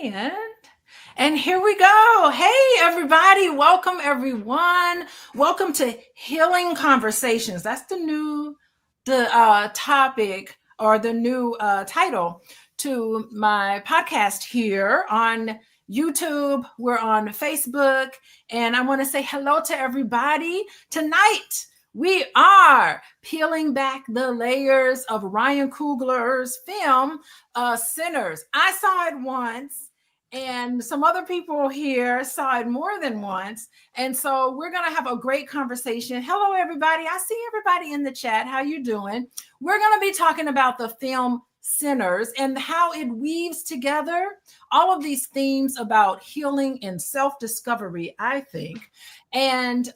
And here we go. Hey, everybody. Welcome, everyone. Welcome to Healing Conversations. That's the topic or the new title to my podcast here on YouTube. We're on Facebook. And I want to say hello to everybody. Tonight, we are peeling back the layers of Ryan Coogler's film, Sinners. I saw it once, and some other people here saw it more than once. And so we're going to have a great conversation. Hello, everybody. I see everybody in the chat. How you doing? We're going to be talking about the film Sinners and how it weaves together all of these themes about healing and self-discovery, I think. And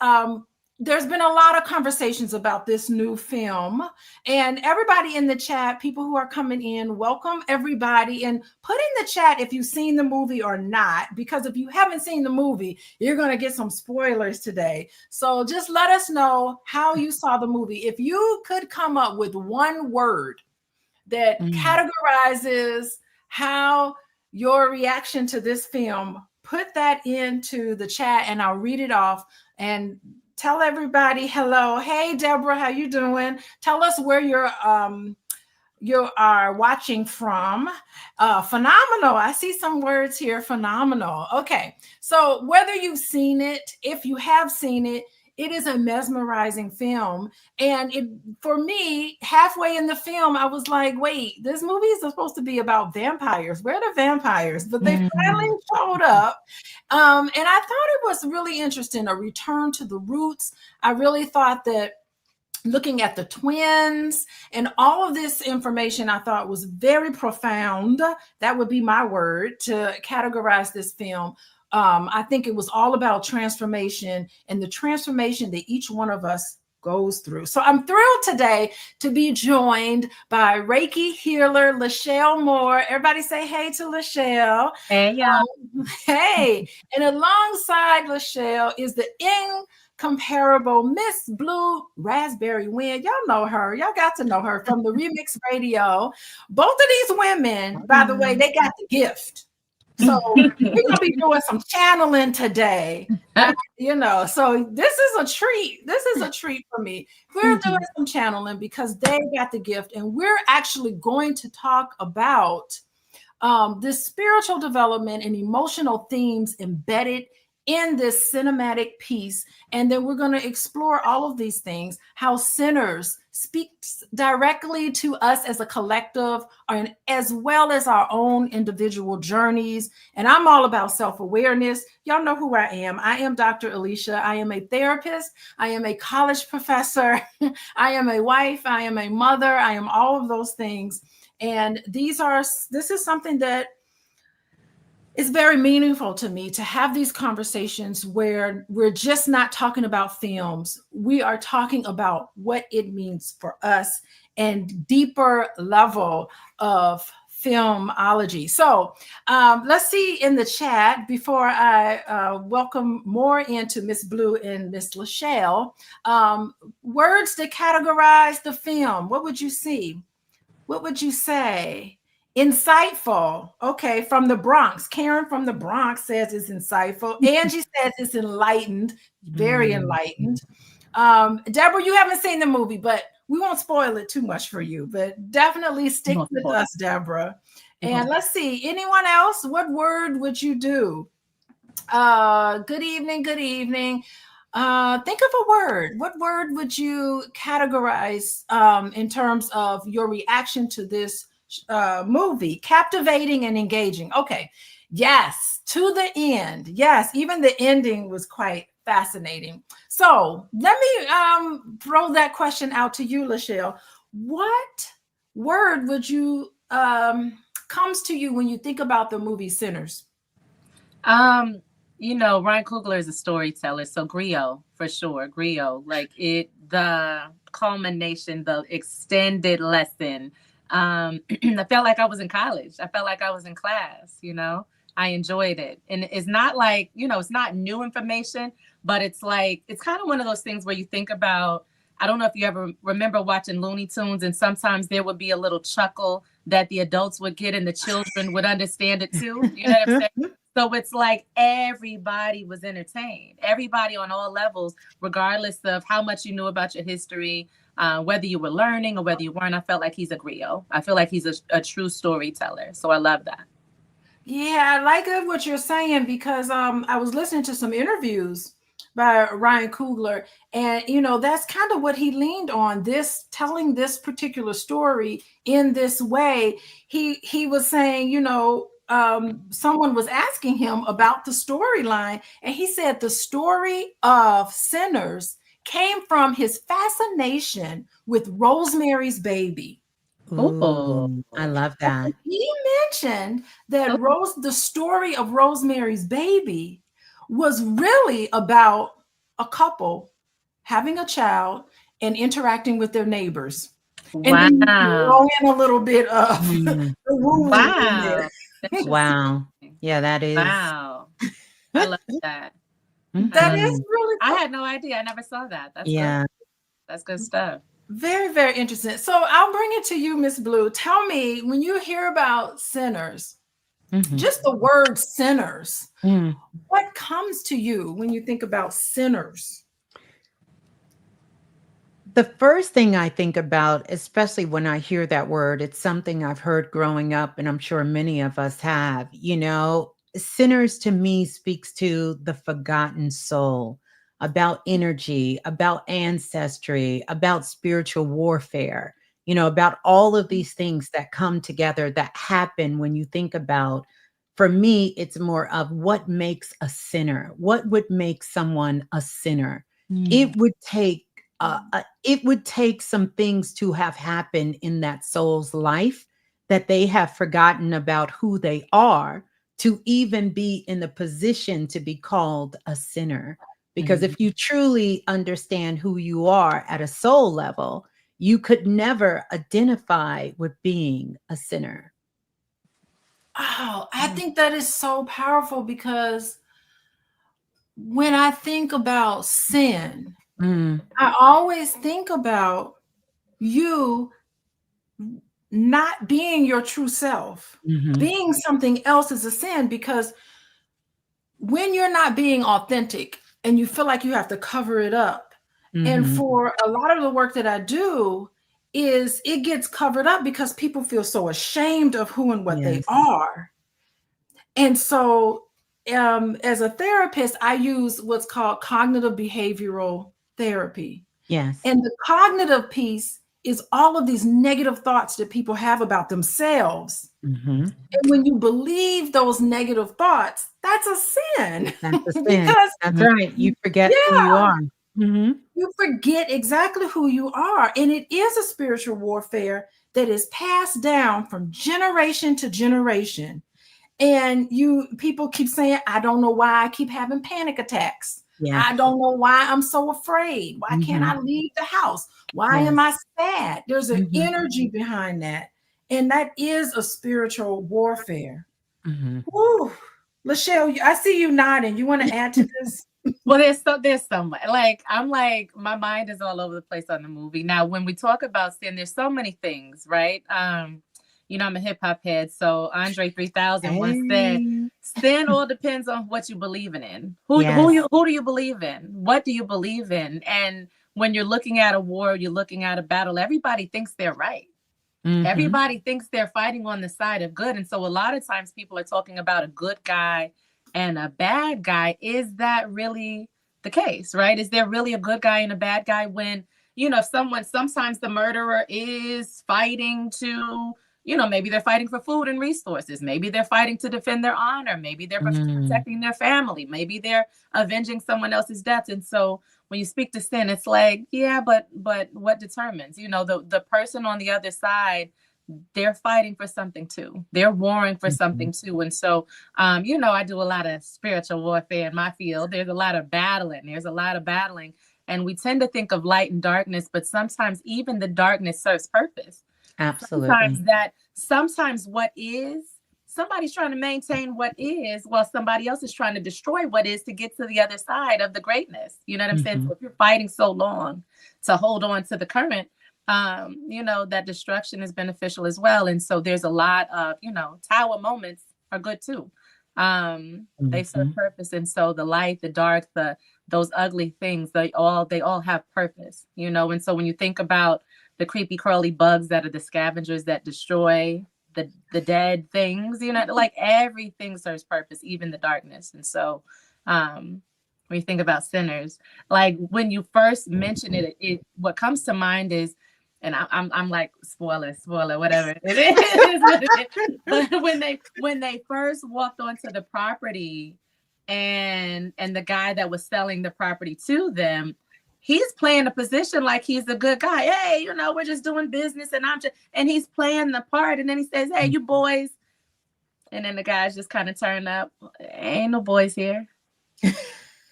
there's been a lot of conversations about this new film, and everybody in the chat, people who are coming in, welcome everybody, and put in the chat if you've seen the movie or not, because if you haven't seen the movie, you're going to get some spoilers today. So just let us know how you saw the movie. If you could come up with one word that categorizes how your reaction to this film, put that into the chat and I'll read it off and tell everybody hello. Hey, Deborah, how you doing? Tell us where you are watching from. Phenomenal. I see some words here. Phenomenal. Okay. So whether you've seen it, if you have seen it, it is a mesmerizing film. And for me, halfway in the film, I was like, wait, this movie is supposed to be about vampires. Where are the vampires? But they finally showed up. And I thought it was really interesting, a return to the roots. I really thought that looking at the twins and all of this information, I thought was very profound. That would be my word to categorize this film. I think it was all about transformation and the transformation that each one of us goes through. So I'm thrilled today to be joined by Reiki Healer LaShelle Moore. Everybody say hey to LaShelle. Hey, y'all. Hey. And alongside LaShelle is the incomparable Miss Blue Raspberry Wind. Y'all know her. Y'all got to know her from the Remix Radio. Both of these women, by the way, they got the gift. So we're going to be doing some channeling today, so this is a treat. This is a treat for me. We're doing some channeling because they got the gift, and we're actually going to talk about this spiritual development and emotional themes embedded in this cinematic piece. And then we're going to explore all of these things, how Sinners speaks directly to us as a collective, and as well as our own individual journeys. And I'm all about self-awareness. Y'all know who I am. I am Dr. Alicia. I am a therapist. I am a college professor. I am a wife. I am a mother. I am all of those things. And this is something that it's very meaningful to me to have these conversations where we're just not talking about films. We are talking about what it means for us and deeper level of filmology. So let's see in the chat before I welcome more into Miss Blue and Miss LaShelle. Words that categorize the film. What would you see? What would you say? Insightful. Okay, from the Bronx. Karen from the Bronx says it's insightful. Angie says it's enlightened, very enlightened. Deborah, you haven't seen the movie, but we won't spoil it too much for you, but definitely stick with us, Deborah. And let's see, anyone else? What word would you do? Good evening, good evening. Think of a word. What word would you categorize in terms of your reaction to this movie? Captivating and engaging. Okay. Yes. To the end. Yes. Even the ending was quite fascinating. So let me throw that question out to you, LaShelle. What word would you comes to you when you think about the movie Sinners? Ryan Coogler is a storyteller, so griot for sure. Griot, like the culmination, the extended lesson. I felt like I was in college. I felt like I was in class, I enjoyed it. And it's not like, it's not new information, but it's like, it's kind of one of those things where you think about I don't know if you ever remember watching Looney Tunes, and sometimes there would be a little chuckle that the adults would get and the children would understand it too. You know what I'm saying? So it's like everybody was entertained, everybody on all levels, regardless of how much you knew about your history, whether you were learning or whether you weren't. I felt like he's a griot. I feel like he's a true storyteller. So I love that. Yeah, I like what you're saying because I was listening to some interviews by Ryan Coogler, and that's kind of what he leaned on, this telling this particular story in this way. He was saying, someone was asking him about the storyline, and he said the story of Sinners came from his fascination with Rosemary's Baby. Ooh, I love that. He mentioned that the story of Rosemary's Baby was really about a couple having a child and interacting with their neighbors. Wow. And then throw in a little bit of the woo-woo in there. Wow. Yeah, that is. Wow. I love that. That is really I had no idea. I never saw that. That's yeah. Good. That's good stuff. Very, very interesting. So I'll bring it to you, Miss Blue. Tell me, when you hear about sinners, just the word sinners, what comes to you when you think about sinners? The first thing I think about, especially when I hear that word, it's something I've heard growing up, and I'm sure many of us have. Sinners to me speaks to the forgotten soul, about energy, about ancestry, about spiritual warfare, about all of these things that come together that happen when you think about, for me, it's more of what makes a sinner. What would make someone a sinner? It would take some things to have happened in that soul's life that they have forgotten about who they are to even be in the position to be called a sinner. Because if you truly understand who you are at a soul level, you could never identify with being a sinner. Oh, I think that is so powerful, because when I think about sin, I always think about you not being your true self. Being something else is a sin, because when you're not being authentic and you feel like you have to cover it up, and for a lot of the work that I do, is it gets covered up because people feel so ashamed of who and what they are. And so as a therapist, I use what's called cognitive behavioral therapy. Yes. And the cognitive piece is all of these negative thoughts that people have about themselves. And when you believe those negative thoughts, that's a sin. That's a sin. Because, that's right. You forget who you are. You forget exactly who you are. And it is a spiritual warfare that is passed down from generation to generation. And people keep saying, I don't know why I keep having panic attacks. Yes. I don't know why I'm so afraid. Why can't I leave the house? Why am I sad? There's an energy behind that. And that is a spiritual warfare. Woo. LaShelle, I see you nodding. You want to add to this? Well, there's so much. My mind is all over the place on the movie. Now, when we talk about sin, there's so many things, right? I'm a hip hop head. So Andre 3000 once said, sin all depends on what you believe in. Who do you believe in? What do you believe in? And when you're looking at a war, you're looking at a battle, everybody thinks they're right. Everybody thinks they're fighting on the side of good. And so a lot of times people are talking about a good guy and a bad guy. Is that really the case, right? Is there really a good guy and a bad guy when, sometimes the murderer is fighting to, maybe they're fighting for food and resources. Maybe they're fighting to defend their honor. Maybe they're protecting their family. Maybe they're avenging someone else's death. And so when you speak to sin, it's like, yeah, but what determines, the person on the other side, they're fighting for something too. They're warring for something too. And so, I do a lot of spiritual warfare in my field. There's a lot of battling. And we tend to think of light and darkness, but sometimes even the darkness serves purpose. Absolutely. Sometimes what is somebody's trying to maintain what is, while somebody else is trying to destroy what is to get to the other side of the greatness. You know what I'm saying? So if you're fighting so long to hold on to the current, you know, that destruction is beneficial as well. And so there's a lot of, you know, tower moments are good too. They serve purpose. And so the light, the dark, those ugly things, they all have purpose, you know. And so when you think about the creepy crawly bugs that are the scavengers that destroy the dead things, you know, like everything serves purpose, even the darkness. And so when you think about sinners, like when you first mention it what comes to mind is, and I'm like, spoiler, whatever it is. But when they first walked onto the property, and the guy that was selling the property to them, he's playing a position like he's a good guy. Hey, you know, we're just doing business, and he's playing the part. And then he says, hey, you boys. And then the guys just kind of turn up. Ain't no boys here.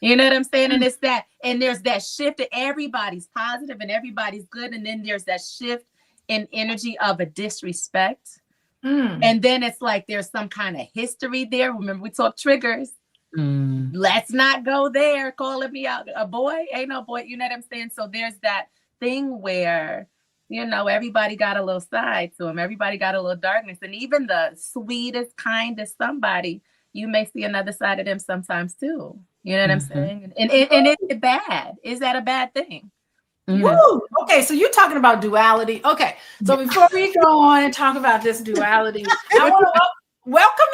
You know what I'm saying? And it's that, and there's that shift that everybody's positive and everybody's good. And then there's that shift in energy of a disrespect. And then it's like there's some kind of history there. Remember, we talked triggers. Let's not go there. Calling me out. A boy? Ain't no boy. You know what I'm saying? So there's that thing where, you know, everybody got a little side to them. Everybody got a little darkness. And even the sweetest, kindest somebody, you may see another side of them sometimes too. You know what I'm saying? And is it bad? Is that a bad thing? Woo! Okay, so you're talking about duality. Okay, so before we go on and talk about this duality, I want to welcome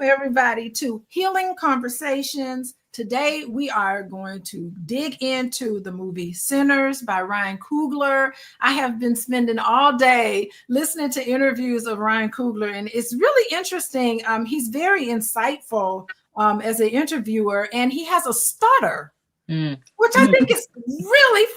everybody to Healing Conversations. Today, we are going to dig into the movie Sinners by Ryan Coogler. I have been spending all day listening to interviews of Ryan Coogler, and it's really interesting. He's very insightful as an interviewer, and he has a stutter, which I think is really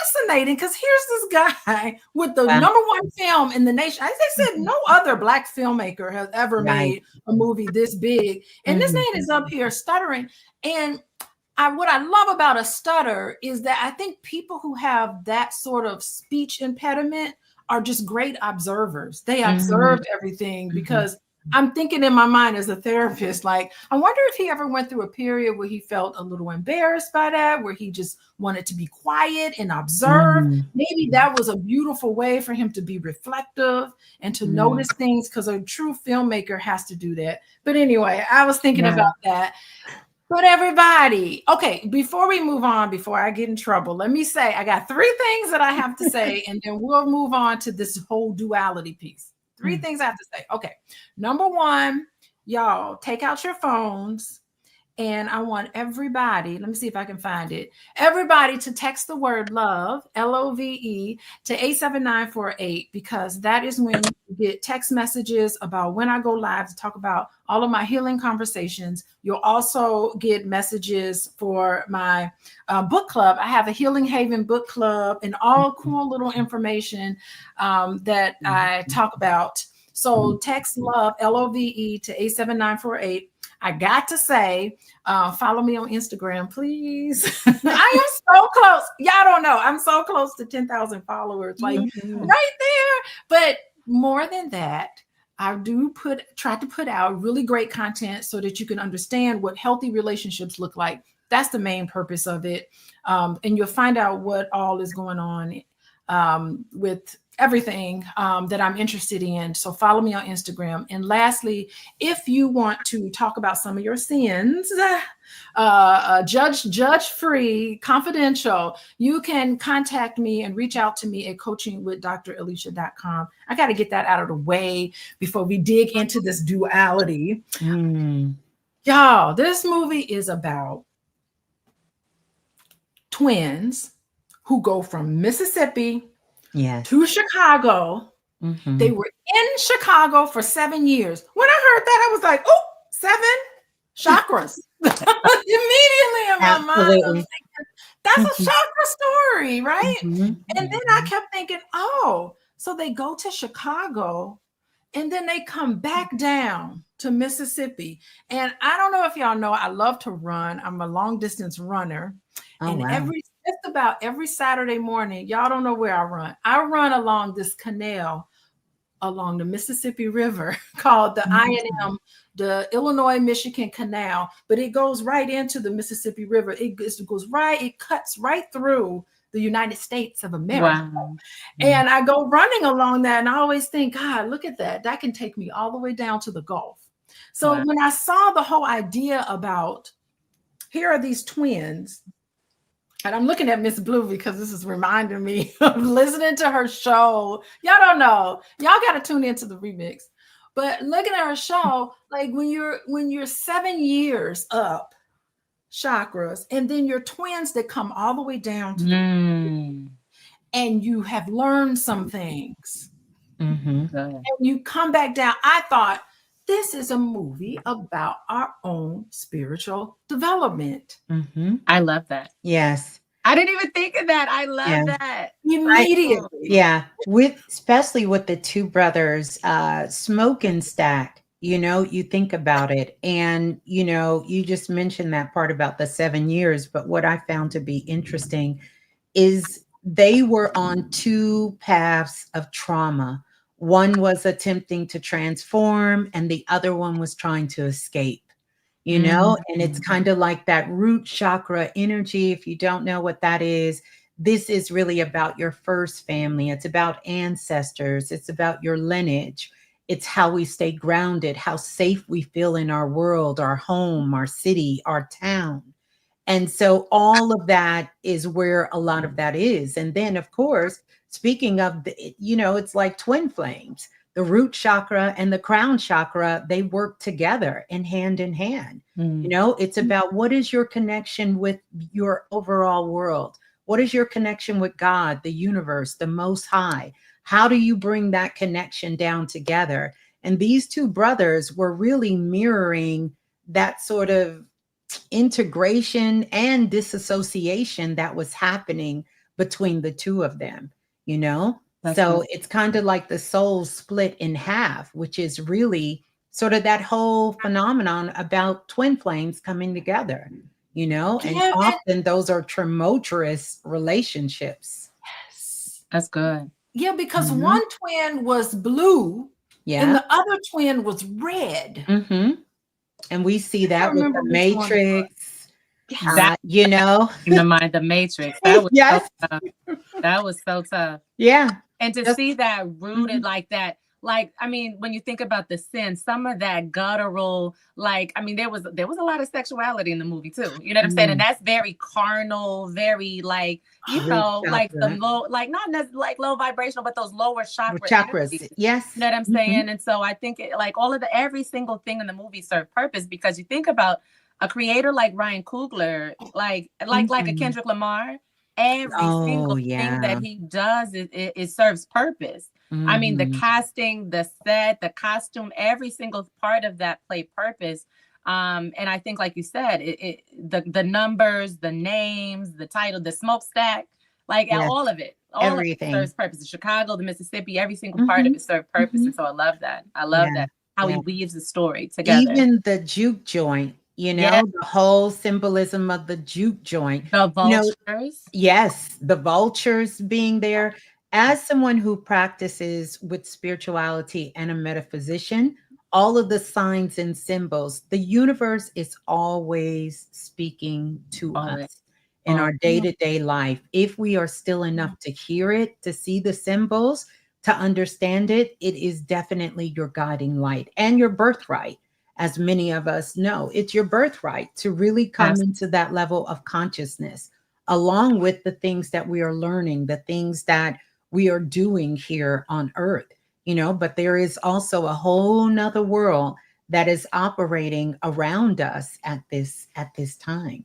fascinating, because here's this guy with the number one film in the nation. As I said, no other Black filmmaker has ever made a movie this big. And this man is up here stuttering. And what I love about a stutter is that I think people who have that sort of speech impediment are just great observers. They observed everything, because I'm thinking in my mind as a therapist, like, I wonder if he ever went through a period where he felt a little embarrassed by that, where he just wanted to be quiet and observe. Maybe that was a beautiful way for him to be reflective and to notice things, because a true filmmaker has to do that. But anyway, I was thinking about that. But everybody, okay, before we move on, before I get in trouble, let me say, I got 3 things that I have to say, and then we'll move on to this whole duality piece. 3 things I have to say. Okay. Number 1, y'all take out your phones, and I want everybody, let me see if I can find it. Everybody to text the word love, LOVE, to 87948, because that is when you get text messages about when I go live to talk about all of my healing conversations. You'll also get messages for my book club. I have a Healing Haven book club and all cool little information that I talk about. So text love, LOVE, to 87948. I got to say, follow me on Instagram, please. I am so close. Y'all don't know. I'm so close to 10,000 followers, like right there. But more than that, I do try to put out really great content so that you can understand what healthy relationships look like. That's the main purpose of it. And you'll find out what all is going on with everything that I'm interested in. So follow me on Instagram. And lastly, if you want to talk about some of your sins, judge-free, confidential, you can contact me and reach out to me at coachingwithdralicia.com. I got to get that out of the way before we dig into this duality. Y'all, this movie is about twins who go from Mississippi to Chicago. They were in Chicago for 7 years. When I heard that, I was like, oh, 7 chakras. Immediately in my mind, I'm thinking, that's a chakra story, right? And then I kept thinking, oh, so they go to Chicago and then they come back down to Mississippi. And I don't know if y'all know, I love to run. I'm a long distance runner. Just about every Saturday morning, y'all don't know where I run. I run along this canal along the Mississippi River called the I&M, the Illinois-Michigan Canal, but it goes right into the Mississippi River. It goes right, it cuts right through the United States of America. Wow. And I go running along that, and I always think, God, look at that. That can take me all the way down to the Gulf. So Wow. when I saw the whole idea about, here are these twins, and I'm looking at Miss Blue because this is reminding me of listening to her show. Y'all don't know. Y'all got to tune into the remix. But looking at her show, like when you're 7 years up chakras, and then your twins that come all the way down to and you have learned some things. And you come back down. I thought, this is a movie about our own spiritual development. I love that. Yes. I didn't even think of that. I love that. Immediately. Yeah. Especially with the two brothers, Smoke and Stack, you think about it. And, you just mentioned that part about the 7 years. But what I found to be interesting is they were on two paths of trauma. One was attempting to transform, and the other one was trying to escape, and it's kind of like that root chakra energy. If you don't know what that is, this is really about your first family. It's about ancestors. It's about your lineage. It's how we stay grounded, how safe we feel in our world, our home, our city, our town. And so all of that is where a lot of that is. And then, of course, speaking of, it's like twin flames. The root chakra and the crown chakra, they work together and hand in hand. It's about, what is your connection with your overall world? What is your connection with God, the universe, the Most High? How do you bring that connection down together? And these two brothers were really mirroring that sort of integration and disassociation that was happening between the two of them, So it's kind of like the soul split in half, which is really sort of that whole phenomenon about twin flames coming together, and often those are tumultuous relationships. Yes. That's good. Yeah, because one twin was blue and the other twin was red. And we see that with the Matrix, in the mind, the Matrix. That was so tough. That was so tough. Yeah. And to see that rooted like that, when you think about the sin, some of that guttural, there was a lot of sexuality in the movie too. You know what I'm saying? And that's very carnal, very the low, not necessarily low vibrational, but those lower chakras. Yes. You know what I'm saying? And so I think every single thing in the movie served purpose, because you think about a creator like Ryan Coogler, like a Kendrick Lamar. Every single thing that he does, it serves purpose. I mean, the casting, the set, the costume, every single part of that played purpose. And I think, like you said, the numbers, the names, the title, the smokestack, all of it, everything serves purpose. The Chicago, the Mississippi, every single part of it served purpose. And so I love that. I love that, how he weaves the story together. Even the juke joint. The whole symbolism of the juke joint. The vultures. Yes, the vultures being there. As someone who practices with spirituality and a metaphysician, all of the signs and symbols, the universe is always speaking to us in our day-to-day life. If we are still enough to hear it, to see the symbols, to understand it, it is definitely your guiding light and your birthright. As many of us know, it's your birthright to really come into that level of consciousness, along with the things that we are learning, the things that we are doing here on earth, but there is also a whole nother world that is operating around us at this time,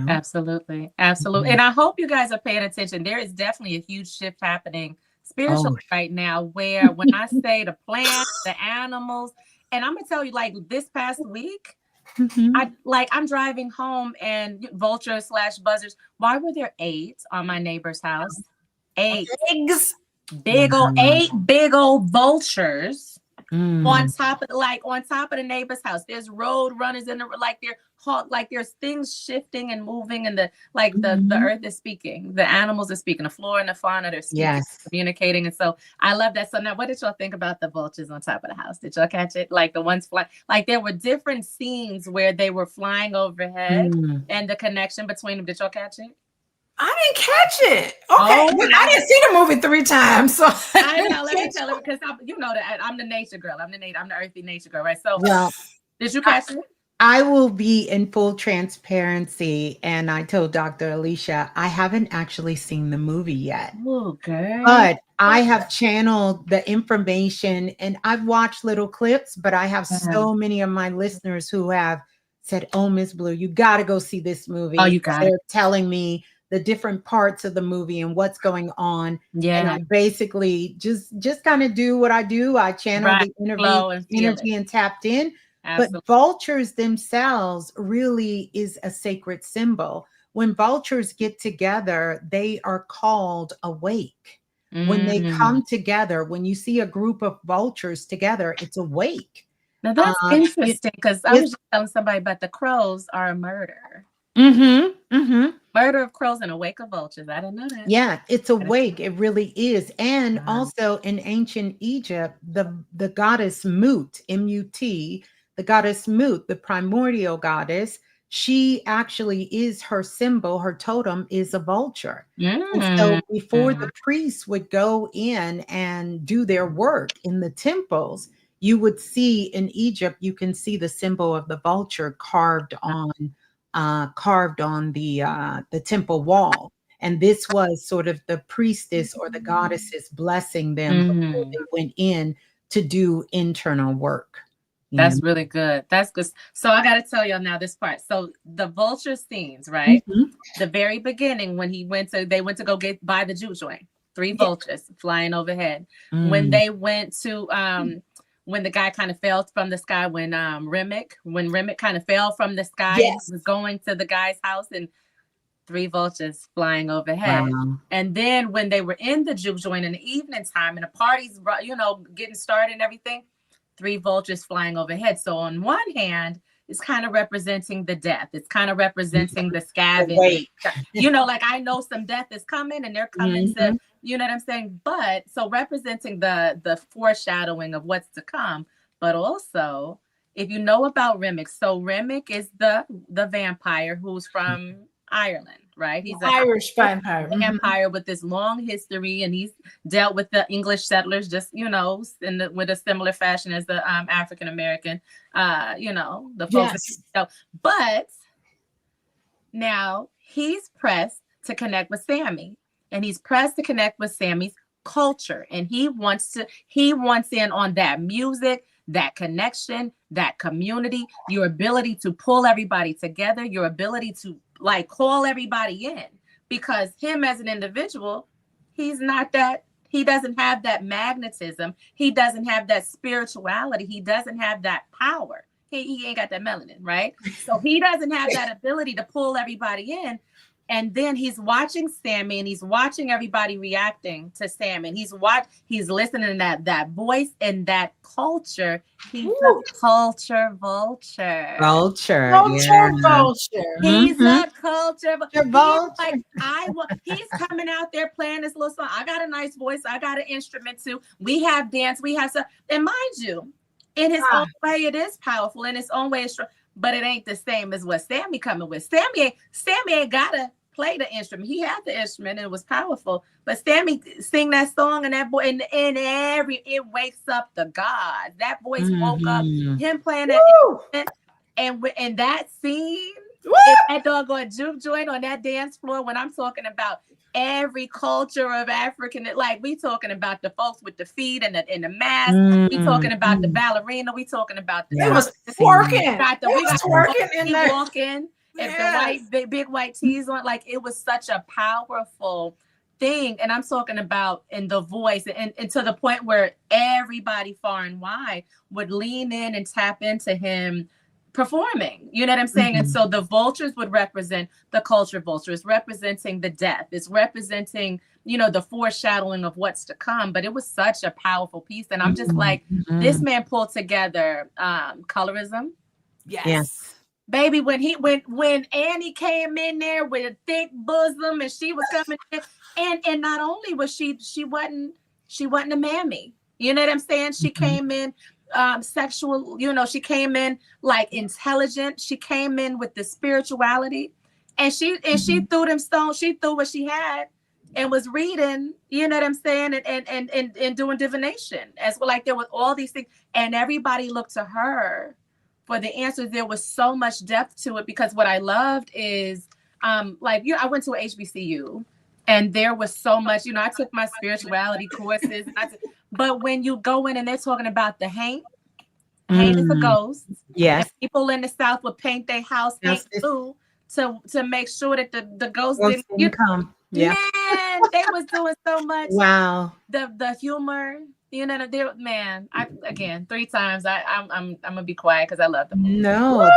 Absolutely. And I hope you guys are paying attention. There is definitely a huge shift happening spiritually right now, where when I say the plants, the animals, and I'm gonna tell you, this past week, I'm driving home, and vultures / buzzards. Why were there 8 on my neighbor's house? 8 eggs, big old vultures On Mm. top of the neighbor's house. There's road runners in the like there's things shifting and moving, and the Mhm. earth is speaking, the animals are speaking, the flora and the fauna, they're speaking, Yes. communicating. And so I love that. So now, what did y'all think about the vultures on top of the house? Did y'all catch it? Like the ones flying, like there were different scenes where they were flying overhead, Mm. and the connection between them. Did y'all catch it? I didn't catch it. Okay, Oh but my I didn't see the movie 3 times, so I know. Let me tell you, because you know that I'm the nature girl. I'm the earthy nature girl, right? So, Well, did you catch it? I will be in full transparency, and I told Dr. Alicia, I haven't actually seen the movie yet, Oh, girl. but I have channeled the information and I've watched little clips, but I have so many of my listeners who have said, "Oh, Miss Blue, you got to go see this movie." Oh, you got it. They're telling me the different parts of the movie and what's going on. And Yeah. I basically just kind of do what I do. I channel Right. the Flow and feel it. energy and tapped in. But Absolutely. vultures themselves really is a sacred symbol. When vultures get together, they are called awake. When they come together, when you see a group of vultures together, it's awake. Now that's Uh, it, interesting, because I was it's just telling somebody about the crows are a murder. mm-hmm, mm-hmm. Murder of crows and a wake of vultures. I didn't know that. Yeah, it's awake. It really is. And Wow. also in ancient Egypt, the goddess Mut, M-U-T, the goddess Mut, the primordial goddess, she actually is her symbol, her totem is a vulture. And so before the priests would go in and do their work in the temples, you would see in Egypt, you can see the symbol of the vulture carved on the temple wall. And this was sort of the priestess or the goddesses blessing them before they went in to do internal work. That's really good. That's good. So I got to tell y'all now this part. So the vulture scenes, right? Mhm. The very beginning, when they went to go buy the juke joint. 3 vultures flying overhead. When Mm. they went to when the guy kind of fell from the sky, when Remick kind of fell from the sky and Yes. was going to the guy's house, and 3 vultures flying overhead. Wow. And then when they were in the juke joint in the evening time and the party's getting started and everything, 3 vultures flying overhead. So on one hand, it's kind of representing the death. It's kind of representing the scavenging. Like I know some death is coming, and they're coming to, you know what I'm saying? But so representing the foreshadowing of what's to come, but also if you know about Remick, so Remick is the vampire who's from Ireland, right? He's an Irish vampire. with this long history, and he's dealt with the English settlers, just with a similar fashion as the African American, the folks. Yes. But now he's pressed to connect with Sammy, and he's pressed to connect with Sammy's culture, and he wants in on that music, that connection, that community, your ability to pull everybody together, your ability to call everybody in, because him as an individual, he doesn't have that magnetism, he doesn't have that spirituality, he doesn't have that power, he ain't got that melanin, right? So he doesn't have that ability to pull everybody in. And then he's watching Sammy, and he's watching everybody reacting to Sammy, and he's listening to that voice and that culture. He's a culture vulture. Vulture. He's a culture vulture. He's coming out there playing this little song. I got a nice voice. I got an instrument too. We have dance. We have stuff. And mind you, in his own way, it is powerful. In his own way, it's strong. But it ain't the same as what Sammy coming with. Sammy ain't gotta play the instrument. He had the instrument and it was powerful. But Sammy sing that song, and that boy, and it wakes up the gods. That voice woke up him playing that instrument, and that scene, that doggone juke joint on that dance floor. When I'm talking about every culture of African, we talking about the folks with the feet and the mask. We talking about the ballerina. We talking about the It was twerking. We got twerking in there. Walking. If the big white tees on, it was such a powerful thing. And I'm talking about in the voice, and to the point where everybody far and wide would lean in and tap into him performing, you know what I'm saying? And so the vultures would represent the culture vulture. It's representing the death. It's representing, the foreshadowing of what's to come. But it was such a powerful piece. And I'm just like, this man pulled together colorism. Yes. Baby, when Annie came in there with a thick bosom and she was coming in, and not only was she wasn't a mammy. You know what I'm saying? She came in sexual, she came in like intelligent. She came in with the spirituality, and she threw them stones. She threw what she had and was reading, you know what I'm saying, and doing divination as well. Like there was all these things, and everybody looked to her for the answers. There was so much depth to it, because what I loved is I went to a HBCU, and there was so much, I took my spirituality courses, but when you go in and they're talking about the Haint is a ghost. Yes. And people in the South would paint their house Haint blue to make sure that the ghost didn't come. Yeah. Man, they was doing so much. Wow. The humor, man. Again 3 times. I'm gonna be quiet because I love them. No,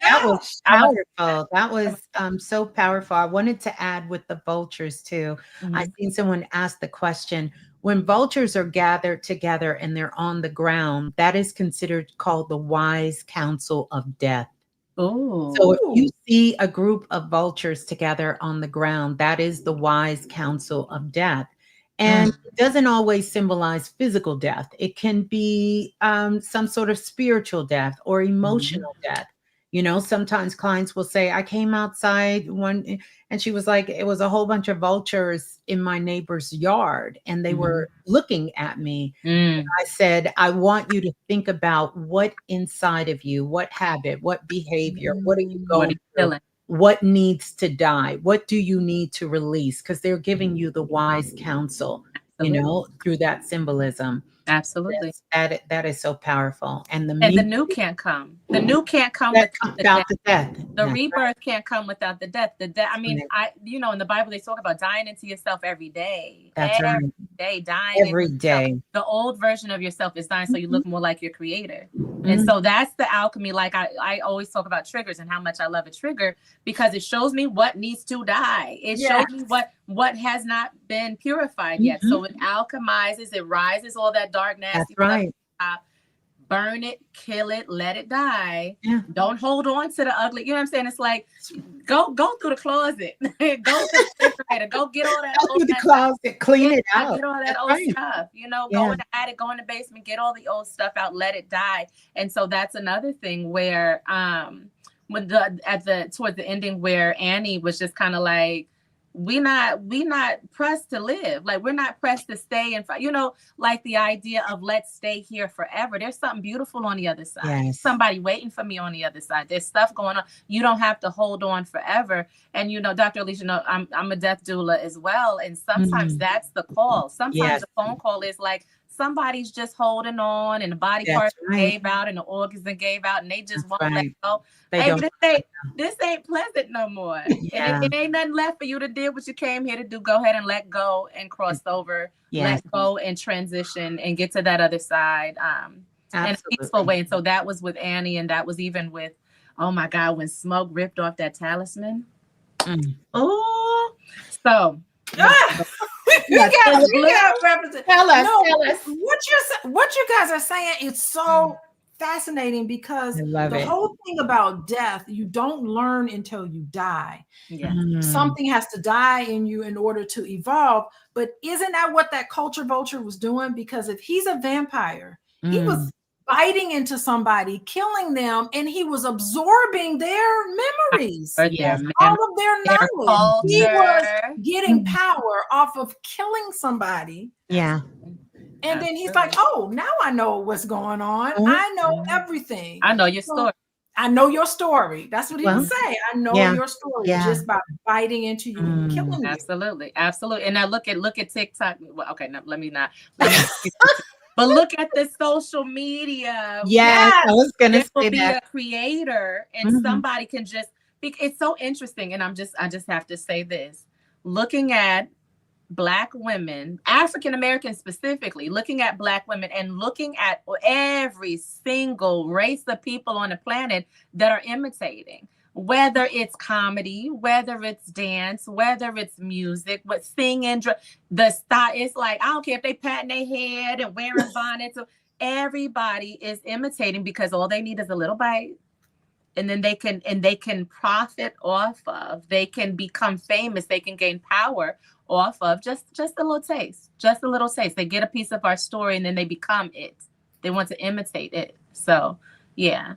that was powerful. That was so powerful. I wanted to add with the vultures too. I seen someone ask the question, when vultures are gathered together and they're on the ground, that is considered called the wise counsel of death. Oh. So if you see a group of vultures together on the ground, that is the wise counsel of death. And it doesn't always symbolize physical death. It can be some sort of spiritual death or emotional death. Sometimes clients will say, I came outside and she was like, it was a whole bunch of vultures in my neighbor's yard, and they were looking at me. And I said, I want you to think about what inside of you, what habit, what behavior, what are you going through? What needs to die? What do you need to release? Because they're giving you the wise counsel, through that symbolism. Absolutely. That is so powerful. And the new can't come. The new can't come without the death. The rebirth can't come without the death. The death. I mean, in the Bible, they talk about dying into yourself every day. That's every day, dying every day. The old version of yourself is dying, so you look more like your creator. And so that's the alchemy. Like I always talk about triggers and how much I love a trigger, because it shows me what needs to die. It shows me what has not been purified yet. So it alchemizes, it rises all that dark, nasty stuff. Burn it, kill it, let it die. Don't hold on to the ugly. You know what I'm saying? It's like, go through the closet. Go to the refrigerator. Go get all that. Go through the closet, clean it out. Get all that old stuff. Go in the attic, go in the basement, get all the old stuff out, let it die. And so that's another thing where, towards the ending, where Annie was just kind of like, we not pressed to live. Like, we're not pressed to stay and like the idea of let's stay here forever. There's something beautiful on the other side. Somebody waiting for me on the other side. There's stuff going on. You don't have to hold on forever. And Dr. Alicia, I'm a death doula as well. And sometimes that's the call. Sometimes the phone call is like, somebody's just holding on, and the body parts gave out, and the organs gave out, and they just won't let go. This ain't pleasant no more. It ain't nothing left for you to do what you came here to do. Go ahead and let go and cross over. Let go and transition and get to that other side in a peaceful way. And so that was with Annie, and that was even with, oh my God, when Smoke ripped off that talisman. Oh, so. You got represent. Tell us. What you guys are saying is so fascinating, because the whole thing about death, you don't learn until you die. Something has to die in you in order to evolve. But isn't that what that culture vulture was doing? Because if he's a vampire, he was biting into somebody, killing them, and he was absorbing their memories, all of their knowledge. He was getting power off of killing somebody. And then he's like, oh, now I know what's going on. I know everything. I know your story. I know your story. That's what he would say. I know your story just by biting into you and killing you. Absolutely. And now look at TikTok. Well, okay, no, let me but look at the social media. I was gonna say be a creator, and somebody can just. It's so interesting, and I just have to say this: looking at Black women, African Americans specifically, looking at Black women and looking at every single race of people on the planet that are imitating, whether it's comedy, whether it's dance, whether it's music, what singing, the style. It's like, I don't care if they patting their head and wearing bonnets. Everybody is imitating because all they need is a little bite. And then they can profit off of, they can become famous, they can gain power off of just a little taste, just a little taste. They get a piece of our story and then they become it. They want to imitate it. So, yeah.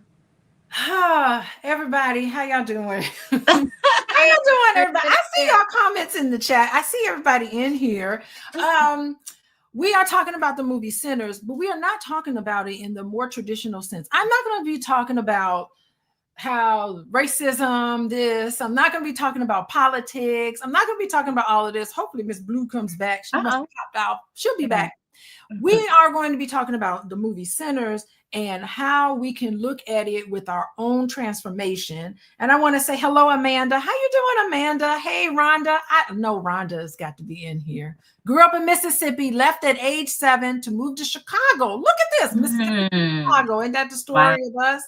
Everybody, how y'all doing? How y'all doing, everybody? I see y'all comments in the chat. I see everybody in here. We are talking about the movie Sinners, but we are not talking about it in the more traditional sense. I'm not going to be talking about how racism, this. I'm not going to be talking about politics. I'm not going to be talking about all of this. Hopefully Miss Blue comes back. She must have popped out. She'll be back. We are going to be talking about the movie Sinners and how we can look at it with our own transformation. And I want to say hello, Amanda. How you doing, Amanda? Hey, Rhonda. I know Rhonda has got to be in here. Grew up in Mississippi, left at age 7 to move to Chicago. Look at this, Mississippi, Chicago. Ain't that the story of us?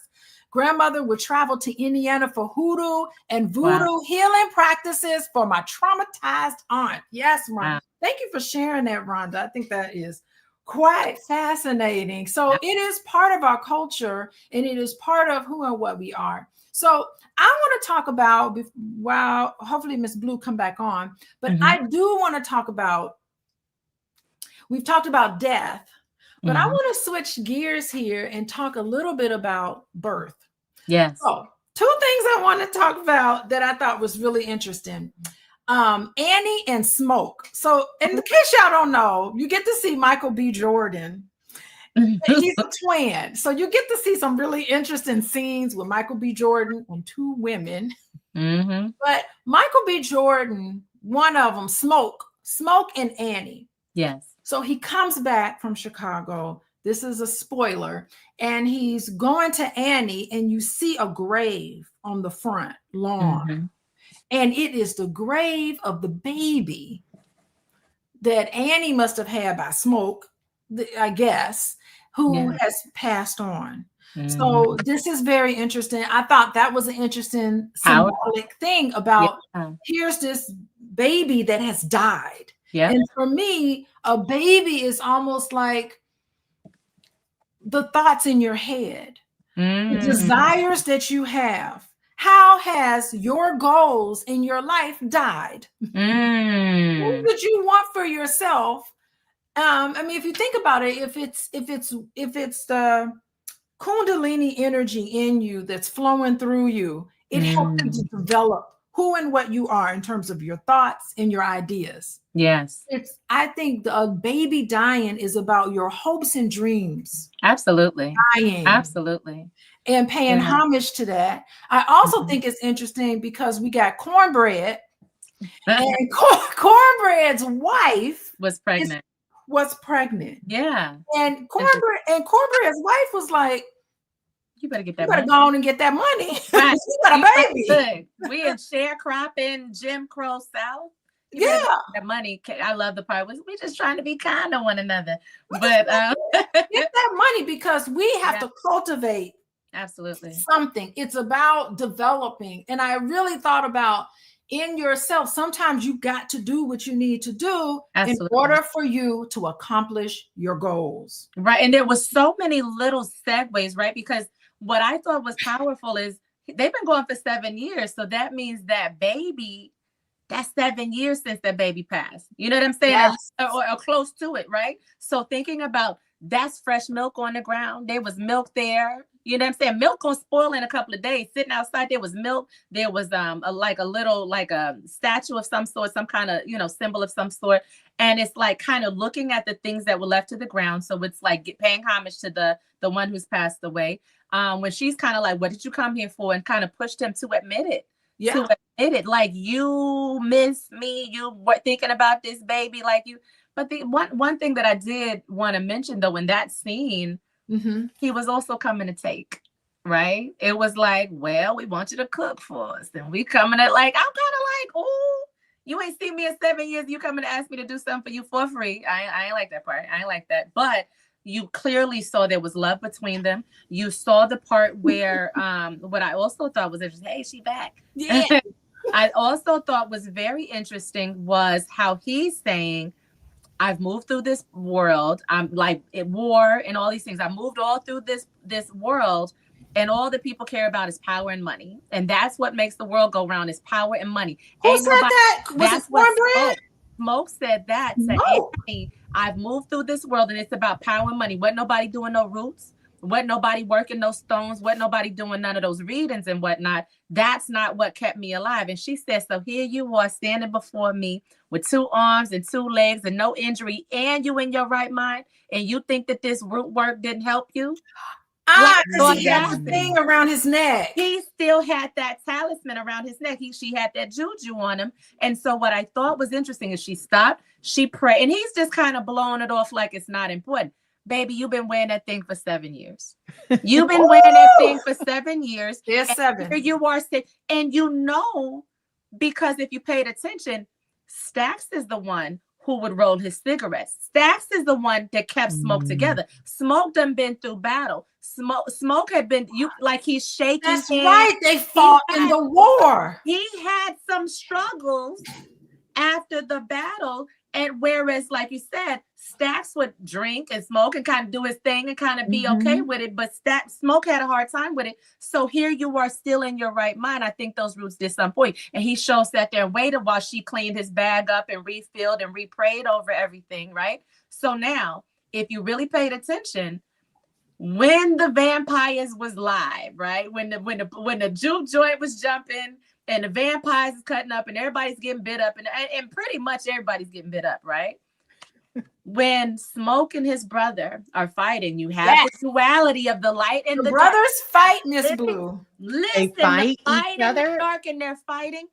Grandmother would travel to Indiana for hoodoo and voodoo healing practices for my traumatized aunt. Yes, Rhonda. Wow. Thank you for sharing that, Rhonda. I think that is quite fascinating. So it is part of our culture and it is part of who and what we are. So I want to talk about, well, hopefully Miss Blue come back on, but I do want to talk about, we've talked about death, but I want to switch gears here and talk a little bit about birth. Yes. So 2 things I want to talk about that I thought was really interesting. Annie and Smoke. So in case y'all don't know, you get to see Michael B. Jordan. He's a twin. So you get to see some really interesting scenes with Michael B. Jordan and 2 women. But Michael B. Jordan, one of them, Smoke and Annie. Yes. So he comes back from Chicago. This is a spoiler. And he's going to Annie, and you see a grave on the front lawn. And it is the grave of the baby that Annie must have had by Smoke, I guess, who has passed on. So this is very interesting. I thought that was an interesting symbolic thing about here's this baby that has died. And for me, a baby is almost like the thoughts in your head, the desires that you have. How has your goals in your life died? What did you want for yourself? I mean, if you think about it, if it's the Kundalini energy in you that's flowing through you, it helps you to develop who and what you are in terms of your thoughts and your ideas. Yes. I think a baby dying is about your hopes and dreams. Absolutely. Dying. Absolutely. And paying homage to that. I also think it's interesting because we got Cornbread and Cornbread's wife was pregnant. Yeah. And Cornbread's wife was like, you better get that money. Go on and get that money. Right. You got a baby. We in sharecropping Jim Crow South. That money. I love the part. We just trying to be kind to one another. But get that money because we have to cultivate something. It's about developing. And I really thought about in yourself, sometimes you got to do what you need to do in order for you to accomplish your goals. Right. And there was so many little segues, right? Because what I thought was powerful is they've been going for 7 years. So that means that baby, that's 7 years since that baby passed. You know what I'm saying? Yes. Or close to it, right? So thinking about that's fresh milk on the ground. There was milk there. You know what I'm saying? Milk gonna spoil in a couple of days. Sitting outside, there was milk. There was a statue of some sort, some kind of, symbol of some sort. And it's like kind of looking at the things that were left to the ground. So it's like paying homage to the one who's passed away. When she's kind of like, what did you come here for? And kind of pushed him to admit it. Yeah. To admit it. Like, you miss me. You were thinking about this baby like you. But the one thing that I did want to mention, though, in that scene, he was also coming to take, right? It was like, well, we want you to cook for us. And we coming at like, I'm kind of like, oh, You ain't seen me in 7 years. You coming to ask me to do something for you for free. I ain't like that part. I ain't like that. But you clearly saw there was love between them. You saw the part where what I also thought was interesting. Hey, she back. Yeah. I also thought was very interesting was how he's saying, I've moved through this world. I'm like at war and all these things. I moved all through this world, and all that people care about is power and money. And that's what makes the world go round is power and money. Who said that? Was it Cornbread? Smoke said that. Said, hey, I've moved through this world and it's about power and money. Wasn't nobody doing no roots. Wasn't nobody working those stones. Wasn't nobody doing none of those readings and whatnot. That's not what kept me alive. And she said, so here you are standing before me with 2 arms and 2 legs and no injury, and you in your right mind, and you think that this root work didn't help you? Because he had the thing around his neck. He still had that talisman around his neck. She had that juju on him. And so what I thought was interesting is she stopped, she prayed, and he's just kind of blowing it off like it's not important. Baby, you've been wearing that thing for 7 years. You've been wearing that thing for 7 years. There's 7. Here you are, and you know, because if you paid attention, Stax is the one who would roll his cigarettes. Stax is the one that kept Smoke together. Smoke done been through battle. Smoke had been like he's shaking. That's right. They fought in the war. He had some struggles after the battle. And whereas, like you said, Stax would drink and smoke and kind of do his thing and kind of be okay with it. But Smoke had a hard time with it. So here you are still in your right mind. I think those roots did some point. And he sat there and waited while she cleaned his bag up and refilled and re-prayed over everything, right? So now, if you really paid attention, when the vampires was live, right? When the juke joint was jumping and the vampires is cutting up and everybody's getting bit up and pretty much everybody's getting bit up, right? When Smoke and his brother are fighting, you have the duality of the light and the brothers dark. fight, Miss Blue. They fight each other. In the dark and they're fighting.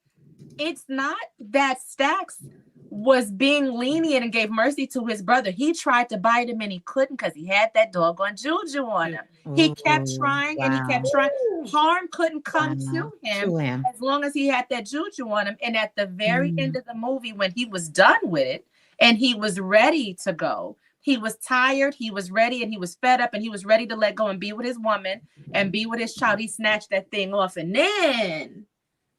It's not that Stax was being lenient and gave mercy to his brother. He tried to bite him and he couldn't because he had that doggone juju on him. He kept trying and he kept trying. Harm couldn't come to him as long as he had that juju on him. And at the very end of the movie, when he was done with it and he was ready to go, he was tired, he was ready, and he was fed up, and he was ready to let go and be with his woman and be with his child. He snatched that thing off, and then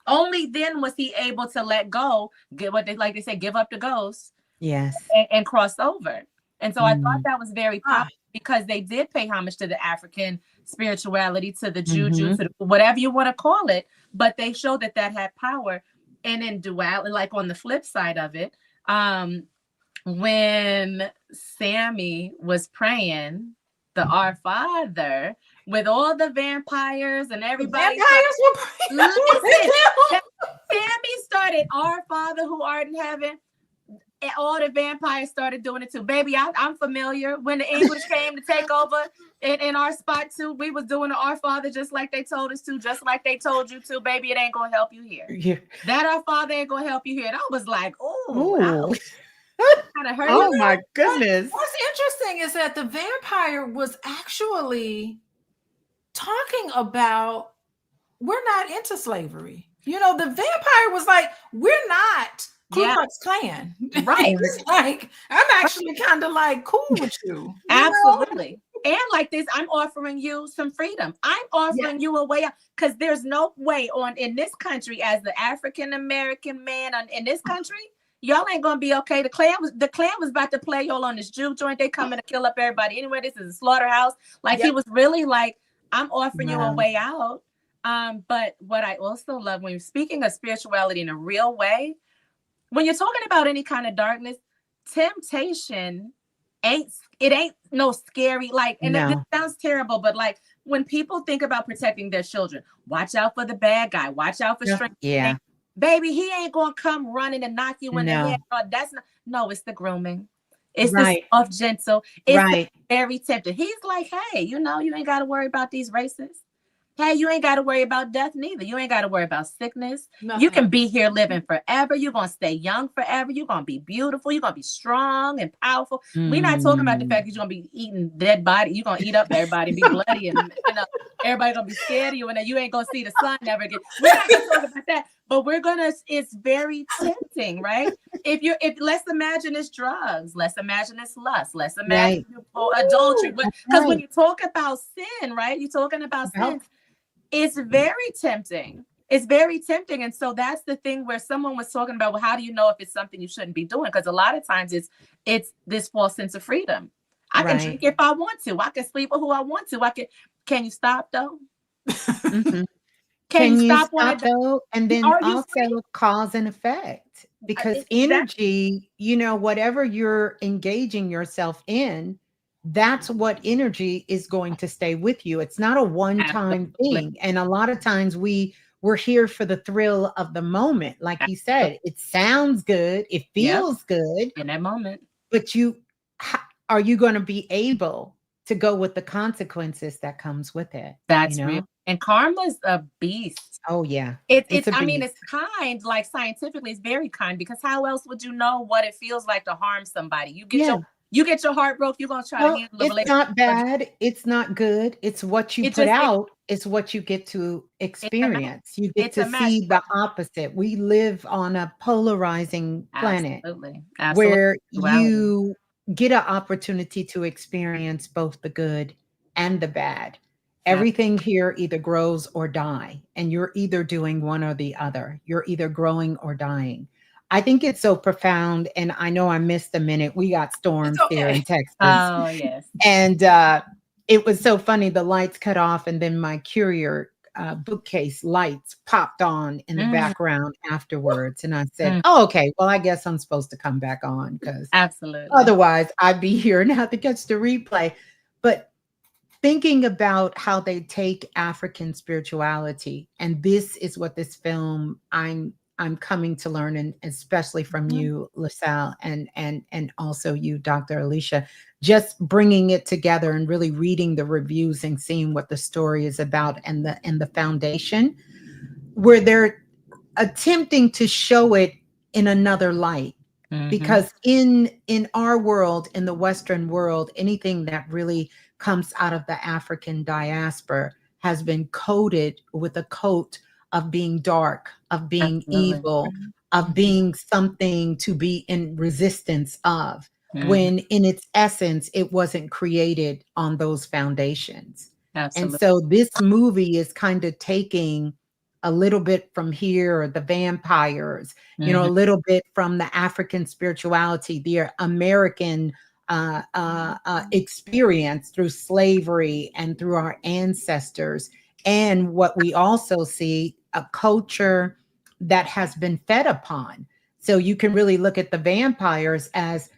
only then was he able to let go, give up the ghost, yes, and cross over. And so I thought that was very powerful because they did pay homage to the African spirituality, to the juju, to whatever you want to call it, but they showed that had power. And in duality, like on the flip side of it, when Sammy was praying the Our Father with all the vampires and everybody. Sammy started Our Father who art in heaven. And all the vampires started doing it too. Baby, I'm familiar. When the English came to take over in our spot too, we was doing the Our Father just like they told us to, just like they told you to. Baby, it ain't gonna help you here. Yeah. That Our Father ain't gonna help you here. And I was like, oh, kind of hurt. Oh my goodness. What's interesting is that the vampire was actually talking about we're not into slavery. You know, the vampire was like, we're not Ku Klux Klan. Right. Like, I'm actually kind of like cool with you. Absolutely. And like this, I'm offering you some freedom. I'm offering you a way out, because there's no way in this country, as the African American man in this country, y'all ain't gonna be okay. The Klan was about to play y'all on this juke joint. They coming to kill up everybody anyway. This is a slaughterhouse. Like he was really like, I'm offering you a way out. But what I also love when you're speaking of spirituality in a real way, when you're talking about any kind of darkness, temptation ain't no scary, like, and it sounds terrible, but like when people think about protecting their children, watch out for the bad guy, watch out for strength. Yeah. Baby, he ain't gonna come running and knock you in the head. It's the grooming. It's the soft, gentle. It's very tempting. He's like, hey, you ain't got to worry about these races. Hey, you ain't got to worry about death neither. You ain't got to worry about sickness. Nothing. You can be here living forever. You're going to stay young forever. You're going to be beautiful. You're going to be strong and powerful. We're not talking about the fact that you're going to be eating dead body. You're going to eat up everybody, be bloody, and everybody's going to be scared of you, and then you ain't going to see the sun never again. We're not going to talk about that. but it's very tempting, right? If let's imagine it's drugs, let's imagine it's lust, let's imagine adultery. Because when you talk about sin, right? You're talking about sin. It's very tempting. It's very tempting. And so that's the thing where someone was talking about, well, how do you know if it's something you shouldn't be doing? Because a lot of times it's this false sense of freedom. I can drink if I want to. I can sleep with who I want to. Can you stop though? Mm-hmm. Can you stop though? And then also cause and effect, because energy, whatever you're engaging yourself in, that's what energy is going to stay with you. It's not a one-time thing. And a lot of times we're here for the thrill of the moment. Like you said, it sounds good. It feels good in that moment. But are you going to be able to go with the consequences that comes with it? That's real. And karma's a beast. Oh yeah. It's kind, like scientifically, it's very kind, because how else would you know what it feels like to harm somebody? You get your heart broke, you're gonna try to handle the relationship. It's not bad, it's not good. It's what you put out, it's what you get to experience. You get to see the opposite. We live on a polarizing planet. Absolutely. Where you get an opportunity to experience both the good and the bad. Everything here either grows or die, and you're either doing one or the other. You're either growing or dying. I think it's so profound, and I know I missed a minute. We got storms here in Texas. Oh, yes. And it was so funny. The lights cut off, and then my Courier bookcase lights popped on in the background afterwards. And I said, oh, okay, well, I guess I'm supposed to come back on, because otherwise I'd be here and have to catch the replay. But thinking about how they take African spirituality, and this is what this film I'm coming to learn, and especially from you, LaShelle, and also you, Dr. Alicia, just bringing it together and really reading the reviews and seeing what the story is about, and the foundation, where they're attempting to show it in another light. Because in our world, in the Western world, anything that really comes out of the African diaspora has been coated with a coat of being dark, of being evil, of being something to be in resistance of, when in its essence, it wasn't created on those foundations. And so this movie is kind of taking a little bit from here, the vampires, a little bit from the African spirituality, the American experience through slavery and through our ancestors. And what we also see, a culture that has been fed upon. So you can really look at the vampires as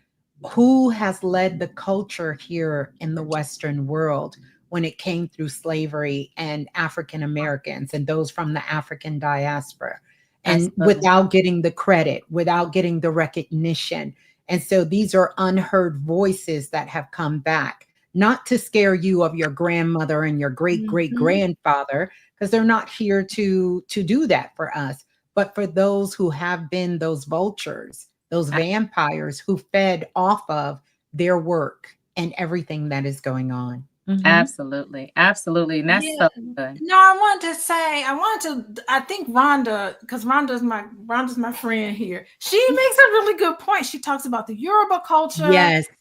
who has led the culture here in the Western world when it came through slavery and African Americans and those from the African diaspora, and without getting the credit, without getting the recognition. And so these are unheard voices that have come back, not to scare you of your grandmother and your great-great-grandfather, because they're not here to do that for us, but for those who have been those vultures, those vampires who fed off of their work and everything that is going on. Absolutely. Absolutely. And that's so good. No, I think Rhonda, because Rhonda's my friend here. She makes a really good point. She talks about the Yoruba culture,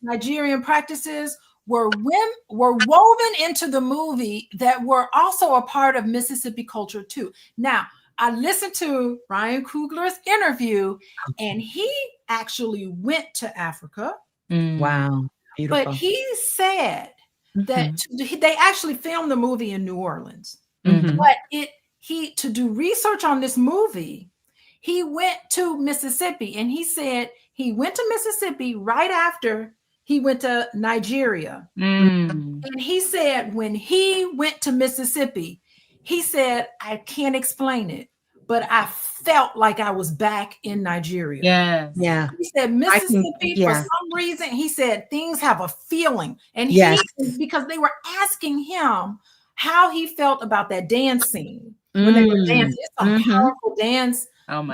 Nigerian practices were woven into the movie that were also a part of Mississippi culture too. Now, I listened to Ryan Coogler's interview, and he actually went to Africa. Wow. Beautiful. But he said that they actually filmed the movie in New Orleans. But to do research on this movie, he went to Mississippi, and he said he went to Mississippi right after he went to Nigeria. And he said when he went to Mississippi, he said, I can't explain it, but I felt like I was back in Nigeria. Yeah. He said Mississippi, for some reason, he said things have a feeling. And because they were asking him how he felt about that dance scene when they were dancing. It's some powerful dance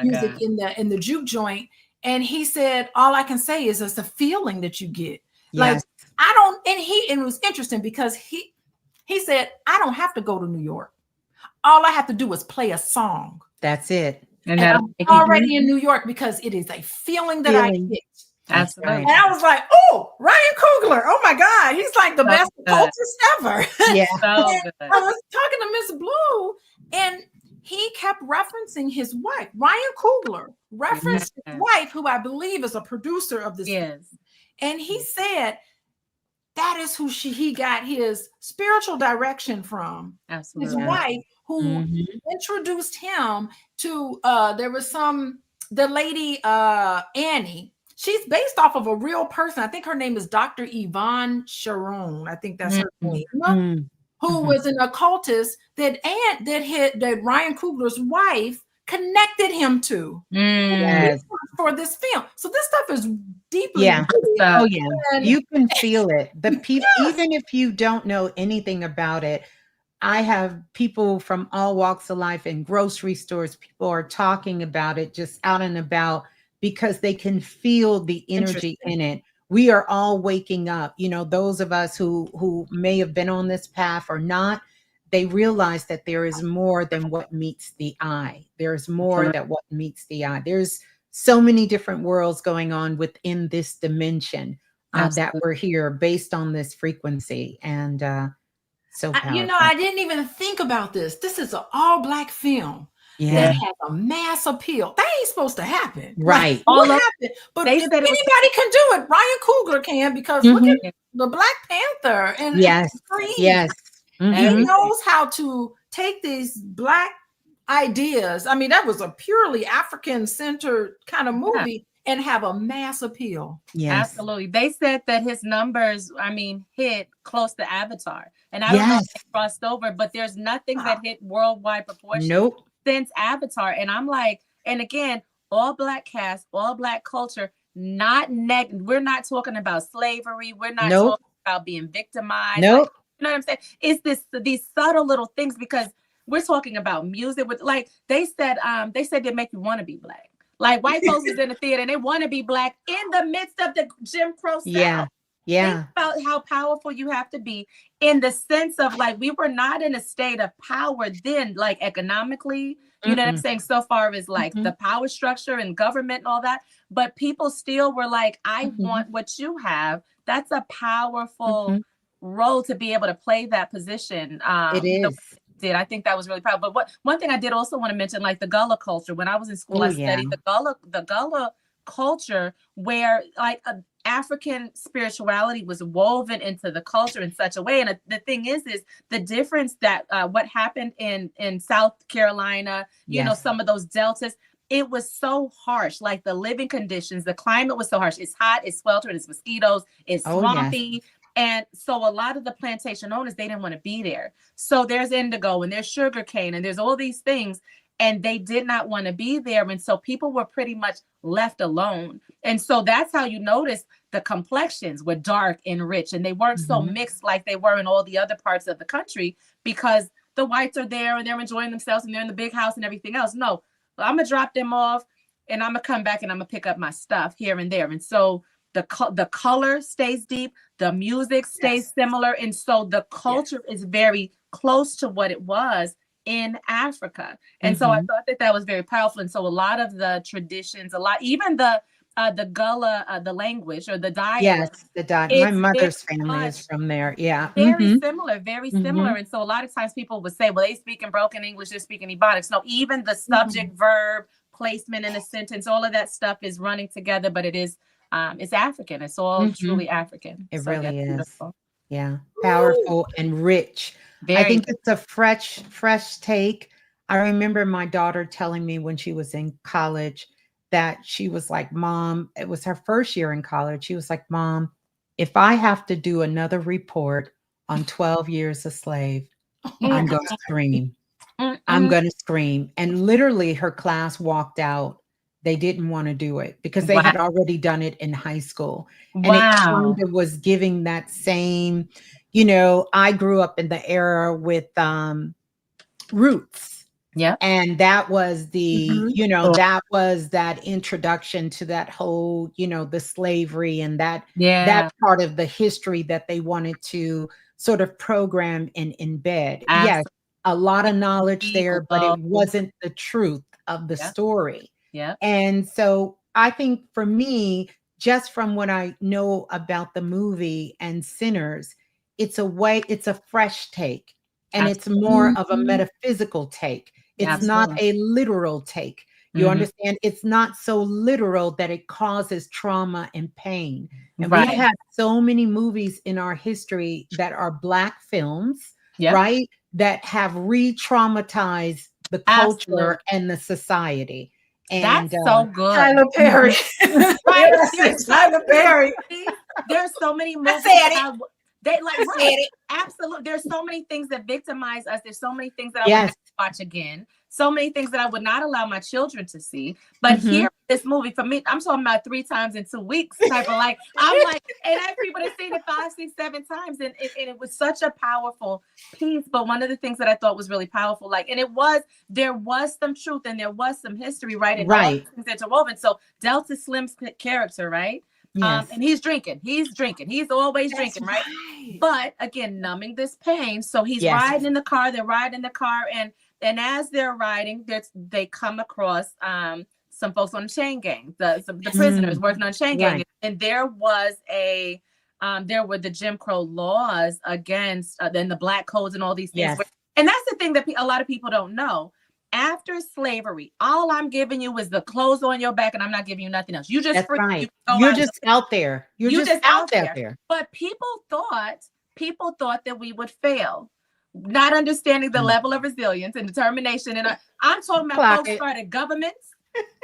music in the juke joint. And he said, all I can say is it's a feeling that you get. Like it was interesting because he said, I don't have to go to New York. All I have to do is play a song. That's it. And And that'll I'm make you already in New York because it is a feeling that I Feeling. get. That's absolutely. And I was like, oh, Ryan Coogler. Oh my God. He's like the So best good. occultist ever. Yeah. So And good. I was talking to Miss Blue, and he kept referencing his wife. Ryan Coogler referenced his Yes. wife, who I believe is a producer of this. Yes. And he said that is who he got his spiritual direction from. His Absolutely. wife, who Mhm. introduced him to there was the lady Annie. She's based off of a real person. I think her name is Dr. Yvonne Sharon. I think that's her Mhm. name. Mm. Who Mhm. was an occultist that Ryan Coogler's wife connected him to Yes. for this film. So this stuff is deeply Yeah. rooted. Oh, yeah. And You can feel it. The people, yes, even if you don't know anything about it, I have people from all walks of life in grocery stores. People are talking about it just out and about because they can feel the energy Interesting. in it. We are all waking up. You know, those of us who may have been on this path or not, they realize that there is more than what meets the eye. There's more Absolutely. than what meets the eye. There's so many different worlds going on within this dimension that Absolutely. we're here based on this frequency. And so powerful. I didn't even think about this. This is an all-black film that Yeah. has a mass appeal. That ain't supposed to happen. Like, Right. what All of happened? But they if said it was anybody can do it, Ryan Coogler can, because look Mhm. at the Black Panther and Yes. Creed. Yes. He Mhm. everything. knows how to take these Black ideas. I mean, that was a purely African-centered kind of Yeah. movie and have a mass appeal. Yes. Absolutely. They said that his numbers, I mean, hit close to Avatar. And I don't know if Yes. they crossed over, but there's nothing that hit worldwide proportions Nope. since Avatar. And I'm like, and again, all Black cast, all Black culture, we're not talking about slavery. We're not Nope. talking about being victimized. Like, Nope. you know what I'm saying? It's these subtle little things, because we're talking about music with, like they said they make you want to be Black. Like, white folks is in the theater and they want to be Black in the midst of the Jim Crow South. Yeah. Yeah. Think about how powerful you have to be, in the sense of, like, we were not in a state of power then, like economically, you know what I'm Mm-mm. saying? So far as like Mhm. the power structure and government and all that, but people still were like, I Mhm. want what you have. That's a powerful Mhm. role to be able to play that position. It is. Did. I think that was really proud. But one thing I did also want to mention, like the Gullah culture. When I was in school, Oh, I yeah. studied the Gullah culture, where like African spirituality was woven into the culture in such a way. And the thing is the difference that what happened in South Carolina, you know, Yes. some of those deltas, it was so harsh. Like the living conditions, the climate was so harsh. It's hot, it's sweltering, it's mosquitoes, it's Oh, yes. swampy. And so a lot of the plantation owners, they didn't want to be there. So there's indigo and there's sugar cane and there's all these things, and they did not want to be there. And so people were pretty much left alone. And so that's how you notice the complexions were dark and rich, and they weren't so Mhm. mixed like they were in all the other parts of the country, because the whites are there and they're enjoying themselves and they're in the big house and everything else. No, I'm going to drop them off and I'm going to come back and I'm going to pick up my stuff here and there. And so the color stays deep, the music stays similar. And so the culture is very close to what it was in Africa. And so I Mhm. thought that was very powerful. And so a lot of the traditions, even the Gullah, the language or the dialect, Yes. My it's very mother's family much is from there. Yeah. very Mhm. similar, very similar. Mhm. And so a lot of times people would say, well, they speak in broken English, they're speaking Ebonics. No, even the Mm-hmm. subject, verb, placement in a sentence, all of that stuff is running together, but it's African. It's all Mhm. truly African. It So yeah, really is. beautiful. Yeah. Powerful and rich. I Very think it's a fresh take. I remember my daughter telling me when she was in college that she was like, Mom, it was her first year in college. She was like, Mom, if I have to do another report on 12 years a slave, I'm going to scream. I'm Mm-mm. going to scream. And literally her class walked out. They didn't want to do it because they Wow. had already done it in high school. And it Wow. kind of was giving that same, you know, I grew up in the era with Roots. Yeah. And that was Mhm. you know, Sure. that was that introduction to that whole, you know, the slavery and that Yeah. part of the history that they wanted to sort of program and embed. Yes, Absolutely. a lot of knowledge there, but it Ego. wasn't the truth of the Yep. story. Yep. And so I think for me, just from what I know about the movie and Sinners, it's a fresh take, and it's more of a Mhm. metaphysical take. It's not Absolutely. a literal take. You Mhm. understand? It's not so literal that it causes trauma and pain. And we've Right. had so many movies in our history that are Black films, Yep. right? That have re-traumatized the Absolutely. culture and the society. And That's so good. Tyler Perry. Right. Yes, Tyler Perry. There's so many I movies said that it. they like, I right. said it. Absolutely. There's so many things that victimize us. There's so many things that I would yes. never watch again. So many things that I would not allow my children to see. But Mhm. here, this movie, for me, I'm talking about 3 times in 2 weeks type of like, I'm like, and I have people that seen it 5, 6, 7 times. And it was such a powerful piece. But one of the things that I thought was really powerful, like, and there was some truth and there was some history, right? And all Right. these things interwoven. So Delta Slim's character, right? Yes. And he's drinking, he's always That's drinking, right? right. But again, numbing this pain. So he's Yes. riding in the car, they're riding in the car, and as they're riding, they come across some folks on the chain gang, the prisoners working on chain gang. Right. And there were the Jim Crow laws against then the black codes and all these things. Yes. And that's the thing that a lot of people don't know. After slavery, all I'm giving you is the clothes on your back, and I'm not giving you nothing else. You just That's free. right. You can go You're out. just out there. You're You just out there. But people thought that we would fail, not understanding the level of resilience and determination. And I'm talking about Clock folks it. started governments.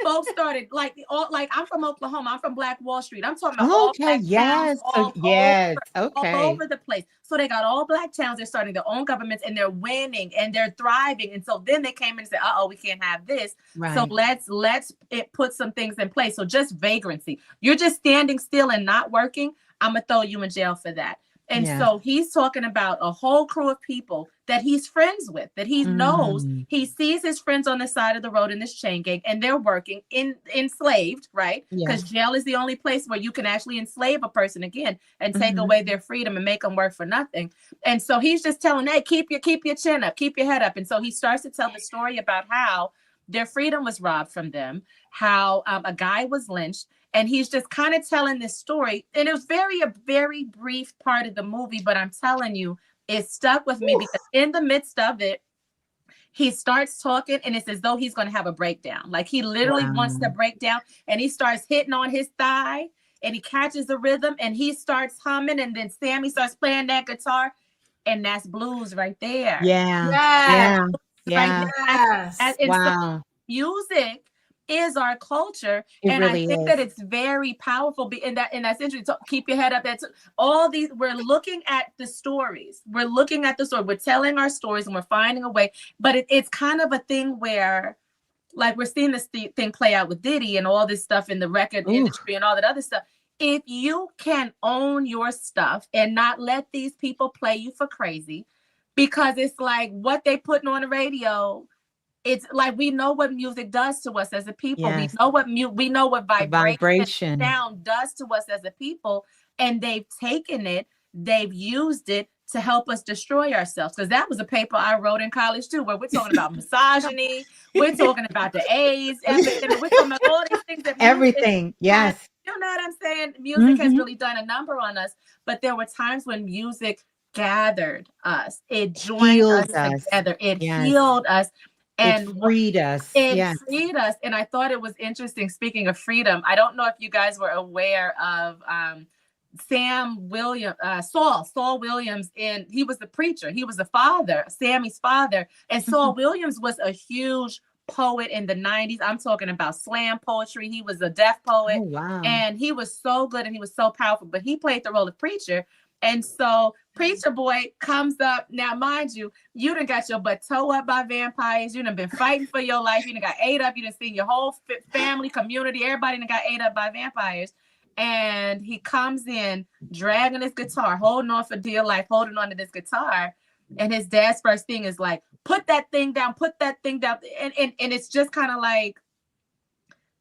Folks started like I'm from Oklahoma. I'm from Black Wall Street. I'm talking about all Okay. Black towns Yes. all Yes. all Okay. over the place. So they got all Black towns. They're starting their own governments and they're winning and they're thriving. And so then they came in and said, "Uh-oh, we can't have this. So Right. let's put some things in place." So just vagrancy. You're just standing still and not working. I'm gonna throw you in jail for that. And Yes. so he's talking about a whole crew of people that he's friends with, that he knows. He sees his friends on the side of the road in this chain gang, and they're working enslaved, right? Because Yes. jail is the only place where you can actually enslave a person again and take away their freedom and make them work for nothing. And so he's just telling, hey, keep your chin up, keep your head up. And so he starts to tell the story about how their freedom was robbed from them, how a guy was lynched. And he's just kind of telling this story. And it was a very brief part of the movie, but I'm telling you, it stuck with me because in the midst of it, he starts talking and it's as though he's going to have a breakdown. Like he literally wants to Wow. break down and he starts hitting on his thigh and he catches the rhythm and he starts humming. And then Sammy starts playing that guitar. And that's blues right there. Yeah. Yes. Yeah. Right Yeah. there. Yes. And so Wow. music is our culture, It and I really think is. that it's very powerful. And that's interesting. So keep your head up. That's all these. We're looking at the stories. We're telling our stories, and we're finding a way. But it's kind of a thing where, like, we're seeing this thing play out with Diddy and all this stuff in the record Ooh. industry and all that other stuff. If you can own your stuff and not let these people play you for crazy, because it's like what they putting on the radio. It's like we know what music does to us as a people. Yes. We know what The vibration vibration. sound does to us as a people, and they've taken it, they've used it to help us destroy ourselves. Because that was a paper I wrote in college too, where we're talking about misogyny, we're talking about the AIDS epidemic, we're talking about all these things that music Everything. Yes. you know what I'm saying? Music has really done a number on us, but there were times when music gathered us. It joined Healed us us. together. It Yes. healed us. It And freed us. it Yes. freed us. And I thought it was interesting. Speaking of freedom, I don't know if you guys were aware of Saul Williams, and he was the preacher. He was the father, Sammy's father. And Saul Williams was a huge poet in the 90s. I'm talking about slam poetry. He was a deaf poet. Oh, wow. And he was so good and he was so powerful, but he played the role of preacher. And so Preacher Boy comes up. Now, mind you, you done got your butt towed up by vampires. You done been fighting for your life. You done got ate up. You done seen your whole family, community, everybody done got ate up by vampires. And he comes in dragging his guitar, holding on for dear life, holding on to this guitar. And his dad's first thing is like, put that thing down, put that thing down. And it's just kind of like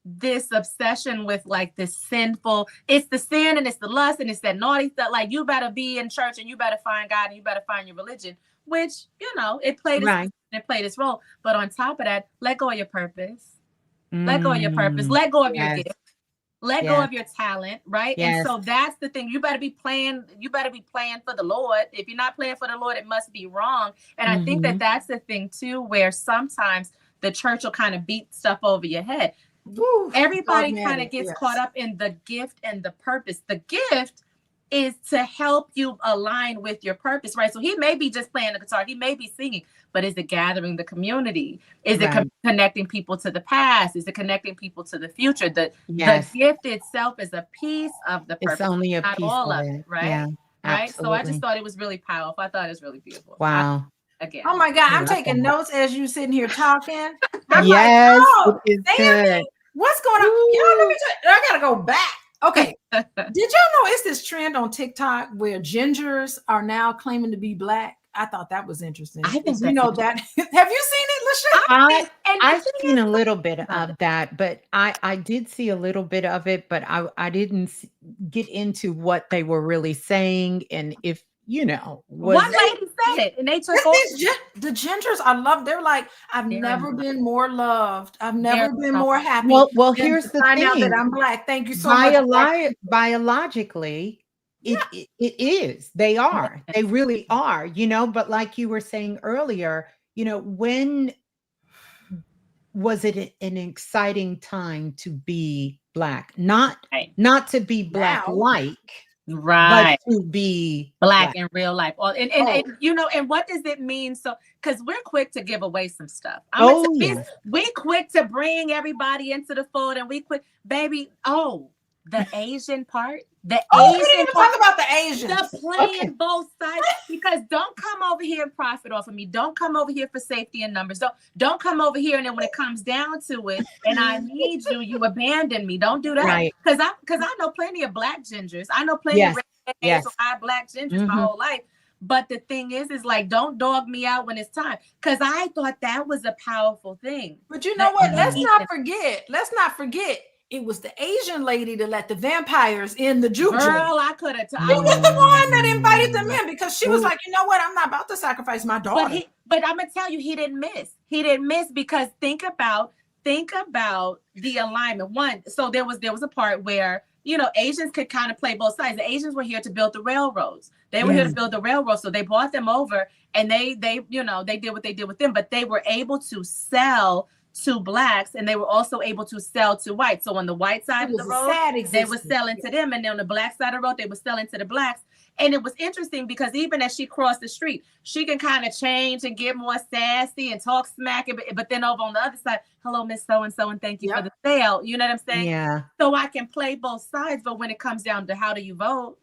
this obsession with like this sinful, it's the sin and it's the lust and it's that naughty stuff. Like, you better be in church and you better find God and you better find your religion. which, it played Right. its role. But on top of that, let go of your purpose. Let go of your purpose. Mm, Let go of your yes. gift. Let go Yes. of your talent, right? And Yes. so that's the thing. You better be playing for the Lord. If you're not playing for the Lord, it must be wrong. And I think that that's the thing too, where sometimes the church will kind of beat stuff over your head. Woo, Everybody kind of dogmatic, gets yes. caught up in the gift and the purpose. The gift is to help you align with your purpose, right? So he may be just playing the guitar, he may be singing, but is it gathering the community? Is it Right. connecting people to the past? Is it connecting people to the future? The Yes. gift itself is a piece of the It's purpose, only a not piece all of of it. it, right? Yeah. Right. So I just Absolutely. thought it was really powerful. I thought it was really beautiful. Wow. Again. Oh my God, I I'm love taking that. notes as you sitting here talking. I'm like, Yes, oh, it is Sammy, good. what's going on? Y'all, let me Ooh. I gotta go back. Okay. Did y'all know it's this trend on TikTok where gingers are now claiming to be Black? I thought that was interesting. I think You know that. Have you seen it, LaShelle? I've seen a little bit of that, but I did see a little bit of it, but I didn't get into what they were really saying, and if One lady said it, and they took the gingers are loved. They're like, I've never been more loved. I've never been more happy. Well, than here's to the find out thing. that I'm Black. Thank you so much. Biologically, it is. They are. They really are. But like you were saying earlier, when was it an exciting time to be Black? Not to be Black-like, right, but to be Black in real life. And what does it mean? So, because we're quick to give away some stuff. We quick to bring everybody into the fold, and we quick, baby. Oh, the Asian part. We didn't even talk about the Asians. The playing both sides, because don't come over here and profit off of me. Don't come over here for safety and numbers. Don't come over here, and then when it comes down to it, and I need you, you abandon me. Don't do that. Right. Because I know plenty of Black gingers. I know plenty of hazel eye Black gingers my whole life. But the thing is like, don't dog me out when it's time. Because I thought that was a powerful thing. But you know what? Let's not forget. It was the Asian lady that let the vampires in the juju. Girl, I could have. She was the one that invited them in, because she was like, you know what? I'm not about to sacrifice my daughter. But I'm gonna tell you, he didn't miss. He didn't miss, because think about the alignment. One, so there was a part where Asians could kind of play both sides. The Asians were here to build the railroads. They were here to build the railroads, so they brought them over, and they did what they did with them. But they were able to sell to Blacks, and they were also able to sell to whites. So on the white side of the road, they were selling to them, and then on the Black side of the road, they were selling to the Blacks. And it was interesting, because even as she crossed the street, she can kind of change and get more sassy and talk smack. But then over on the other side, hello, Miss So-and-so, and thank you for the sale. You know what I'm saying? Yeah. So I can play both sides. But when it comes down to how do you vote,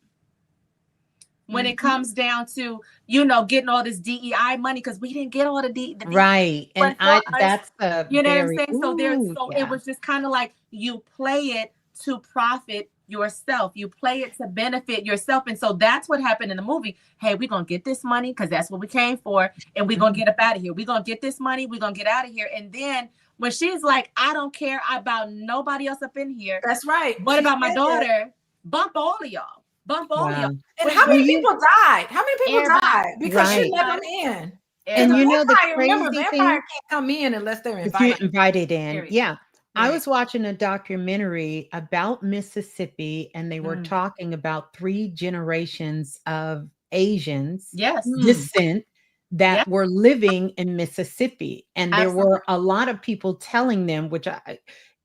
when it comes down to, getting all this DEI money, because we didn't get all the DEI. Right. And that's a what I'm saying? It was just kind of like, you play it to profit yourself. You play it to benefit yourself. And so that's what happened in the movie. Hey, we're going to get this money because that's what we came for. And we're going to get up out of here. We're going to get this money. We're going to get out of here. And then when she's like, I don't care about nobody else up in here. That's right. What about my daughter? Bump all of y'all. Bump all of y'all. And how many people died? How many people died? Because she let them in. And the crazy thing, vampire can't come in unless they're invited in. Period. Yeah. I was watching a documentary about Mississippi, and they were talking about 3 generations of Asians descent that were living in Mississippi. And there were a lot of people telling them,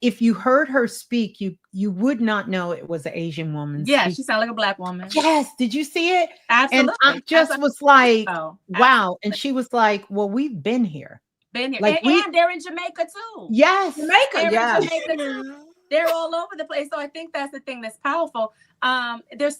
if you heard her speak, you would not know it was an Asian woman. Yeah, she sounded like a Black woman. Yes. Did you see it? Absolutely. And I just was like, wow. And she was like, well, we've been here. Like and they're in Jamaica too. Yes. Jamaica. They're all over the place. So I think that's the thing that's powerful. There's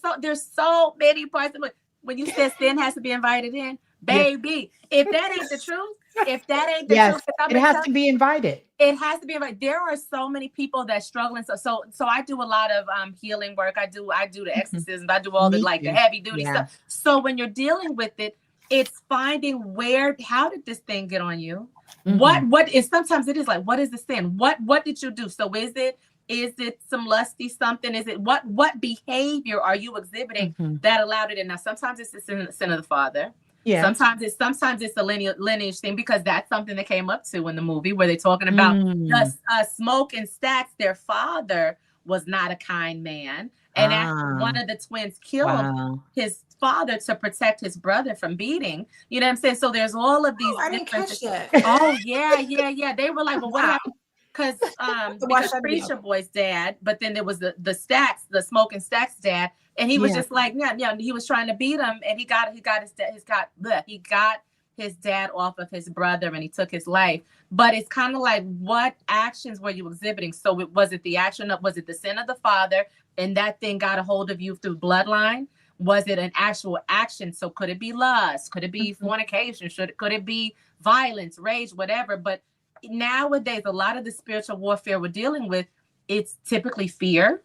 so many parts of it. When you said sin has to be invited in, baby, if that ain't the truth, truth, it has to be invited. It has to be invited. There are so many people that struggling. So I do a lot of healing work. I do the exorcisms. I do all the heavy duty stuff. So when you're dealing with it, it's finding how did this thing get on you? What is, sometimes it is like, what is the sin? What did you do? So is it some lusty something? Is it what behavior are you exhibiting that allowed it in? Now, sometimes it's the sin of the father. Yes. Sometimes it's a lineage thing, because that's something that came up to in the movie where they're talking about Mm. Smoke and Stacks. Their father was not a kind man, and actually one Ah, of the twins killed wow. his father to protect his brother from beating. You know what I'm saying? So there's all of these Oh, I didn't different. catch that. Oh yeah. They were like, well, what Wow. happened? Because Watch that video. Preacher Boy's dad, but then there was the Stacks, the Smoke and Stacks dad, and he was Yeah. just like, yeah, he was trying to beat him, and he got his dad off of his brother, and he took his life. But it's kind of like, what actions were you exhibiting? So was it the action was it the sin of the father, and that thing got a hold of you through bloodline? Was it an actual action? So could it be lust? Could it be fornication? Could it be violence, rage, whatever? But nowadays, a lot of the spiritual warfare we're dealing with, it's typically fear.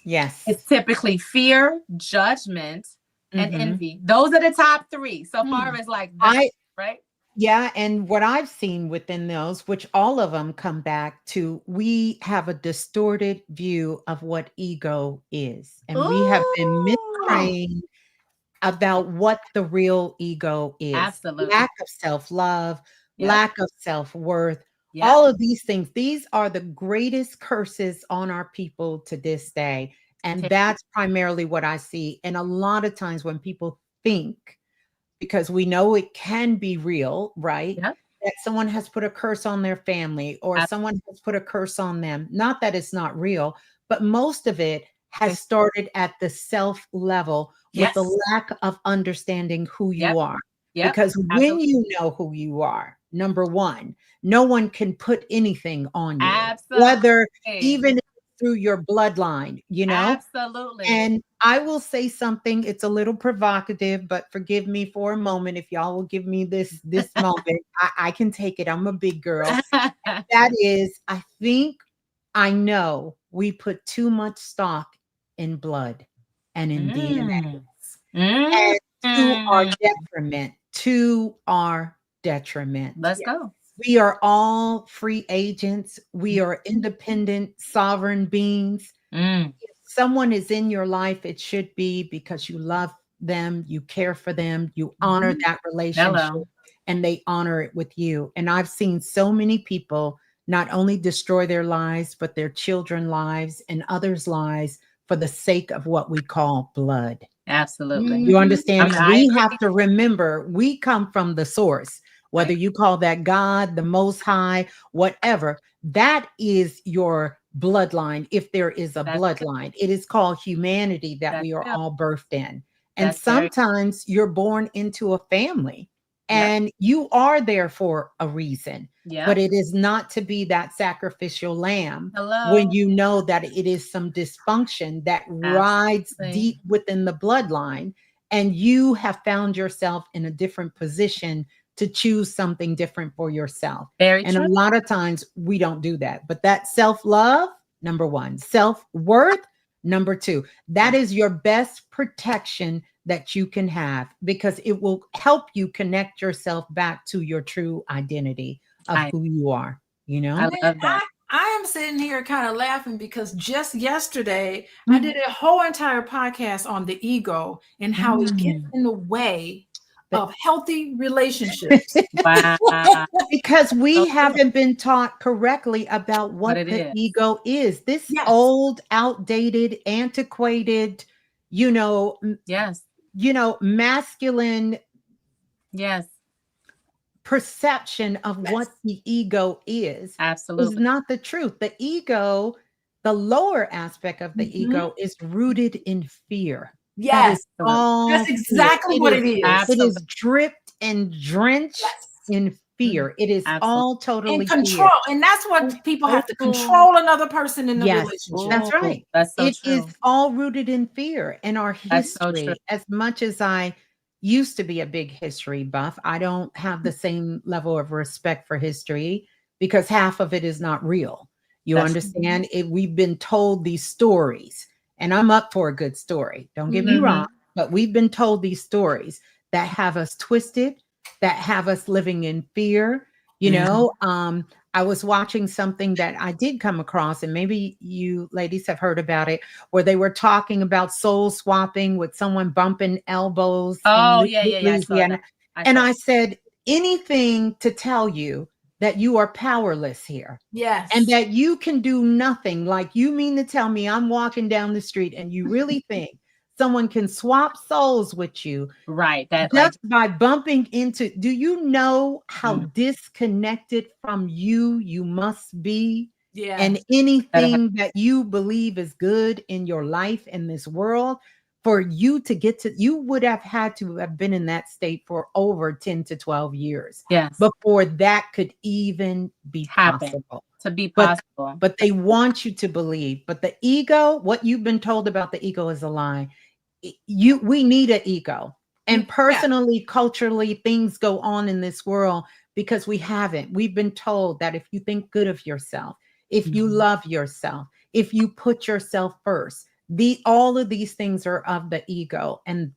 Yes. It's typically fear, judgment, and envy. Those are the top three. So far as like that, right? Yeah, and what I've seen within those, which all of them come back to, we have a distorted view of what ego is. And we have been mistrained about what the real ego is. Absolutely. Lack of self-love, lack of self-worth, Yep. all of these things. These are the greatest curses on our people to this day. And that's primarily what I see. And a lot of times when people think, because we know it can be real, right? Yep. That someone has put a curse on their family, or someone has put a curse on them. Not that it's not real, but most of it has started at the self level with the lack of understanding who you are. Because when you know who you are, number one, no one can put anything on you, whether even through your bloodline, you know? Absolutely. And I will say something, it's a little provocative, but forgive me for a moment. If y'all will give me this moment, I can take it. I'm a big girl. That is, I know we put too much stock in blood and in DNA. And to our detriment, Let's go. We are all free agents. We are independent, sovereign beings. If someone is in your life, it should be because you love them, you care for them, you honor that relationship, and they honor it with you. And I've seen so many people not only destroy their lives, but their children's lives and others' lives for the sake of what we call blood. Absolutely. You understand? We have to remember, we come from the source, whether you call that God, the Most High, whatever. That is your bloodline. If there is a bloodline, it is called humanity that we are all birthed in. And sometimes you're born into a family and you are there for a reason. But it is not to be that sacrificial lamb when you know that it is some dysfunction that rides deep within the bloodline, and you have found yourself in a different position to choose something different for yourself. And a lot of times we don't do that. But that self-love, number one, self-worth, number two, that is your best protection that you can have, because it will help you connect yourself back to your true identity of who you are, you know? I love that. I am sitting here kind of laughing because just yesterday I did a whole entire podcast on the ego and how it gets in the way of healthy relationships. Wow. Because we haven't been taught correctly about what the ego is. This old, outdated, antiquated, masculine perception of what the ego is not the truth. The ego, the lower aspect of the ego, is rooted in fear. Yes, that's exactly what it is. It is dripped and drenched in fear. It is all totally in control, fear. and that's what people have to control another person in the relationship. That's right. That's so it true. is all rooted in fear. And our history, as much as I used to be a big history buff, I don't have the same level of respect for history because half of it is not real. You understand? We've been told these stories, and I'm up for a good story. Don't get me wrong, but we've been told these stories that have us twisted, that have us living in fear. I was watching something that I did come across, and maybe you ladies have heard about it, where they were talking about soul swapping with someone bumping elbows. Oh, yeah. And I said, anything to tell you that you are powerless here. Yes. And that you can do nothing. Like, you mean to tell me I'm walking down the street and you really think someone can swap souls with you? Right. That just by bumping into, do you know how disconnected from you must be? Yeah. And anything that you believe is good in your life in this world, for you to get to, you would have had to have been in that state for over 10 to 12 years before that could even be possible. To be possible. But they want you to believe. But the ego, what you've been told about the ego is a lie. We need an ego. And personally, culturally, things go on in this world because we haven't. We've been told that if you think good of yourself, if you love yourself, if you put yourself first, all of these things are of the ego. And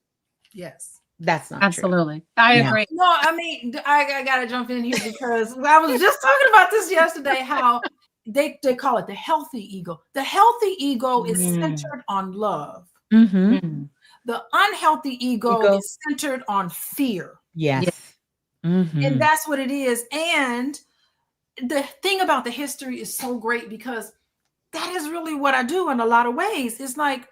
yes, that's not absolutely true. I agree. No, I mean, I gotta jump in here because I was just talking about this yesterday, how they call it the healthy ego. The healthy ego is centered on love. The unhealthy ego is centered on fear. Yes. And that's what it is. And the thing about the history is so great because that is really what I do in a lot of ways. It's like,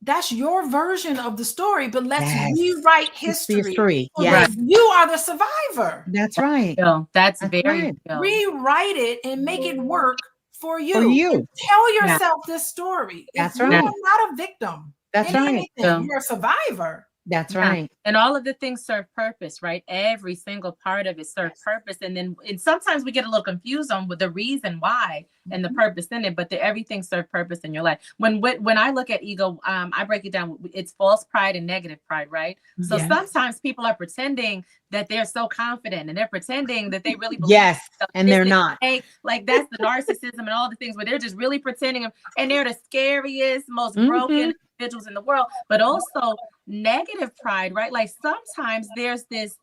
that's your version of the story, but let's rewrite history. So that you are the survivor. That's right. That's very right. Rewrite it and make it work for you. Tell yourself this story. That's You are not a victim. That's right. You're a survivor. That's right. And all of the things serve purpose, right? Every single part of it serves purpose. And sometimes we get a little confused on the reason why and the purpose in it, but everything serves purpose in your life. When I look at ego, I break it down. It's false pride and negative pride, right? So sometimes people are pretending that they're so confident and they're pretending that they really believe. And they're not. Like that's the narcissism and all the things where they're just really pretending, and they're the scariest, most broken individuals in the world. But also negative pride, right? Like sometimes there's this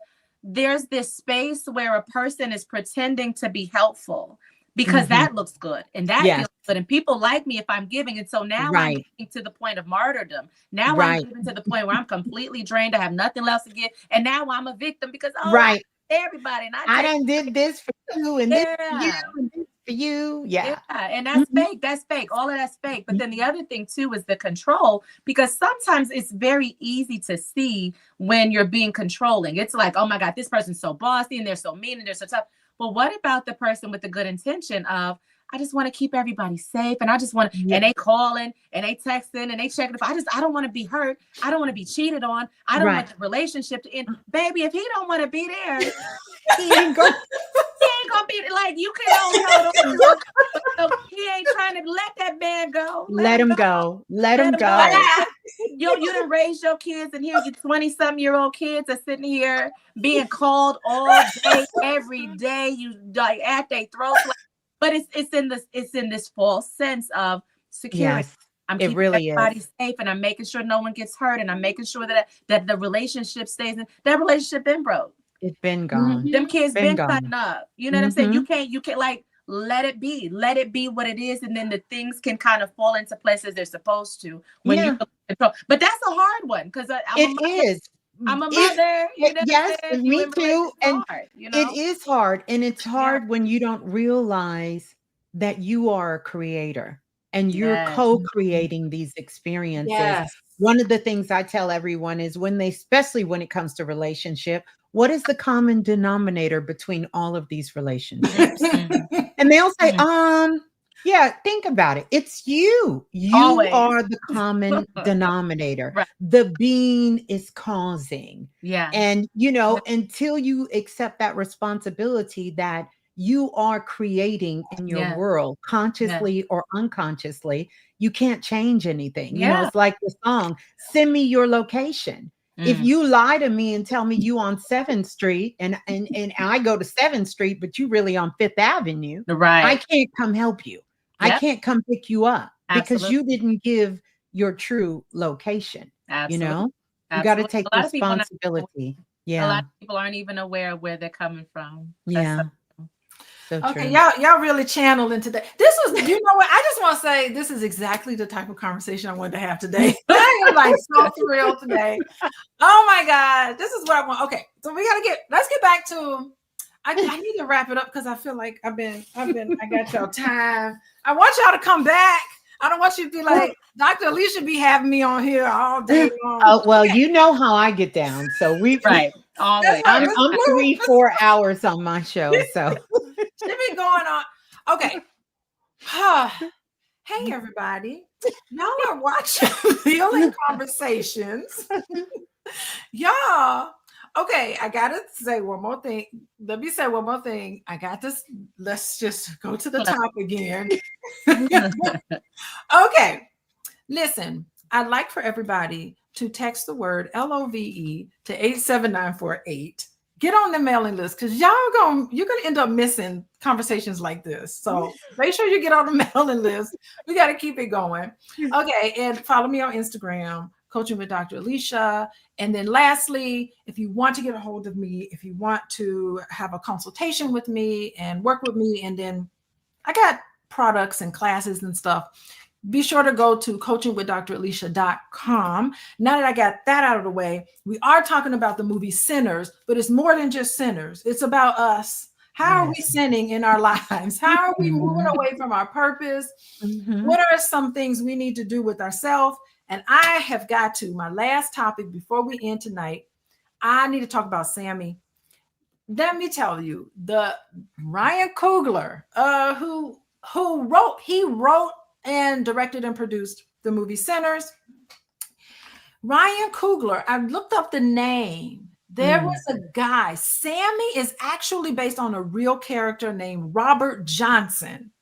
space where a person is pretending to be helpful because that looks good and that feels good, and people like me if I'm giving. And so now I'm getting to the point of martyrdom. Now I'm getting to the point where I'm completely drained. I have nothing else to give, and now I'm a victim because everybody, and I done did this for you and this for you and this for you. And that's fake. That's fake. All of that's fake. But then the other thing too is the control, because sometimes it's very easy to see when you're being controlling. It's like, oh my God, this person's so bossy and they're so mean and they're so tough. But what about the person with the good intention of, I just want to keep everybody safe, and I just want and they calling and they texting and they checking if I don't want to be hurt. I don't want to be cheated on. I don't want the relationship to end. Baby, if he don't want to be there, he ain't gonna be like, you can't so he ain't trying to let that man go. Let him go. Let him go. You done raise your kids, and here your 20-something-year-old kids are sitting here being called all day, every day. You like at their throats. But it's in this false sense of security. I'm keeping everybody safe, and I'm making sure no one gets hurt, and I'm making sure that the relationship stays in. That relationship been broke. It's been gone. Them kids been cutting up. You know what I'm saying? You can't like let it be what it is, and then the things can kind of fall into place as they're supposed to when you control. But that's a hard one because I'm a mother. Yes, me too. And it is hard. And it's hard when you don't realize that you are a creator and you're co-creating these experiences. One of the things I tell everyone is especially when it comes to relationship, what is the common denominator between all of these relationships? And they'll say, think about it. It's you. You are the common denominator. The being is causing. And, until you accept that responsibility that you are creating in your world, consciously or unconsciously, you can't change anything. It's like the song, send me your location. If you lie to me and tell me you on 7th Street and I go to 7th Street, but you really on 5th Avenue, I can't come help you. I can't come pick you up because you didn't give your true location. You got to take responsibility. A lot of people aren't even aware of where they're coming from. So Okay, true. y'all really channeled into that. This was, you know what? I just want to say this is exactly the type of conversation I wanted to have today. I am like so thrilled today. Oh my God, this is what I want. Okay, so let's get back to. I need to wrap it up because I feel like I got y'all time. I want y'all to come back. I don't want you to be like Dr. Alicia be having me on here all day long. Oh, well, you know how I get down. So Right. Always. I'm 3-4 hours on my show. So should be going on. Okay. Hey everybody. Y'all are watching Healing Conversations. Y'all. Okay, I gotta say one more thing. Let me say one more thing. I got this. Let's just go to the top again. Okay. Listen, I'd like for everybody to text the word LOVE to 87948. Get on the mailing list because you're gonna end up missing conversations like this. So make sure you get on the mailing list. We got to keep it going. Okay, and follow me on Instagram, Coaching with Dr. Alicia. And then lastly, if you want to get a hold of me, if you want to have a consultation with me and work with me, and then I got products and classes and stuff, be sure to go to coachingwithdralicia.com. Now that I got that out of the way, we are talking about the movie Sinners, but it's more than just sinners. It's about us. How are we sinning in our lives? How are we moving away from our purpose? What are some things we need to do with ourselves? And I have got to, my last topic before we end tonight, I need to talk about Sammy. Let me tell you, the Ryan Coogler, who wrote and directed and produced the movie Sinners. Ryan Coogler, I looked up the name. There was a guy. Sammy is actually based on a real character named Robert Johnson.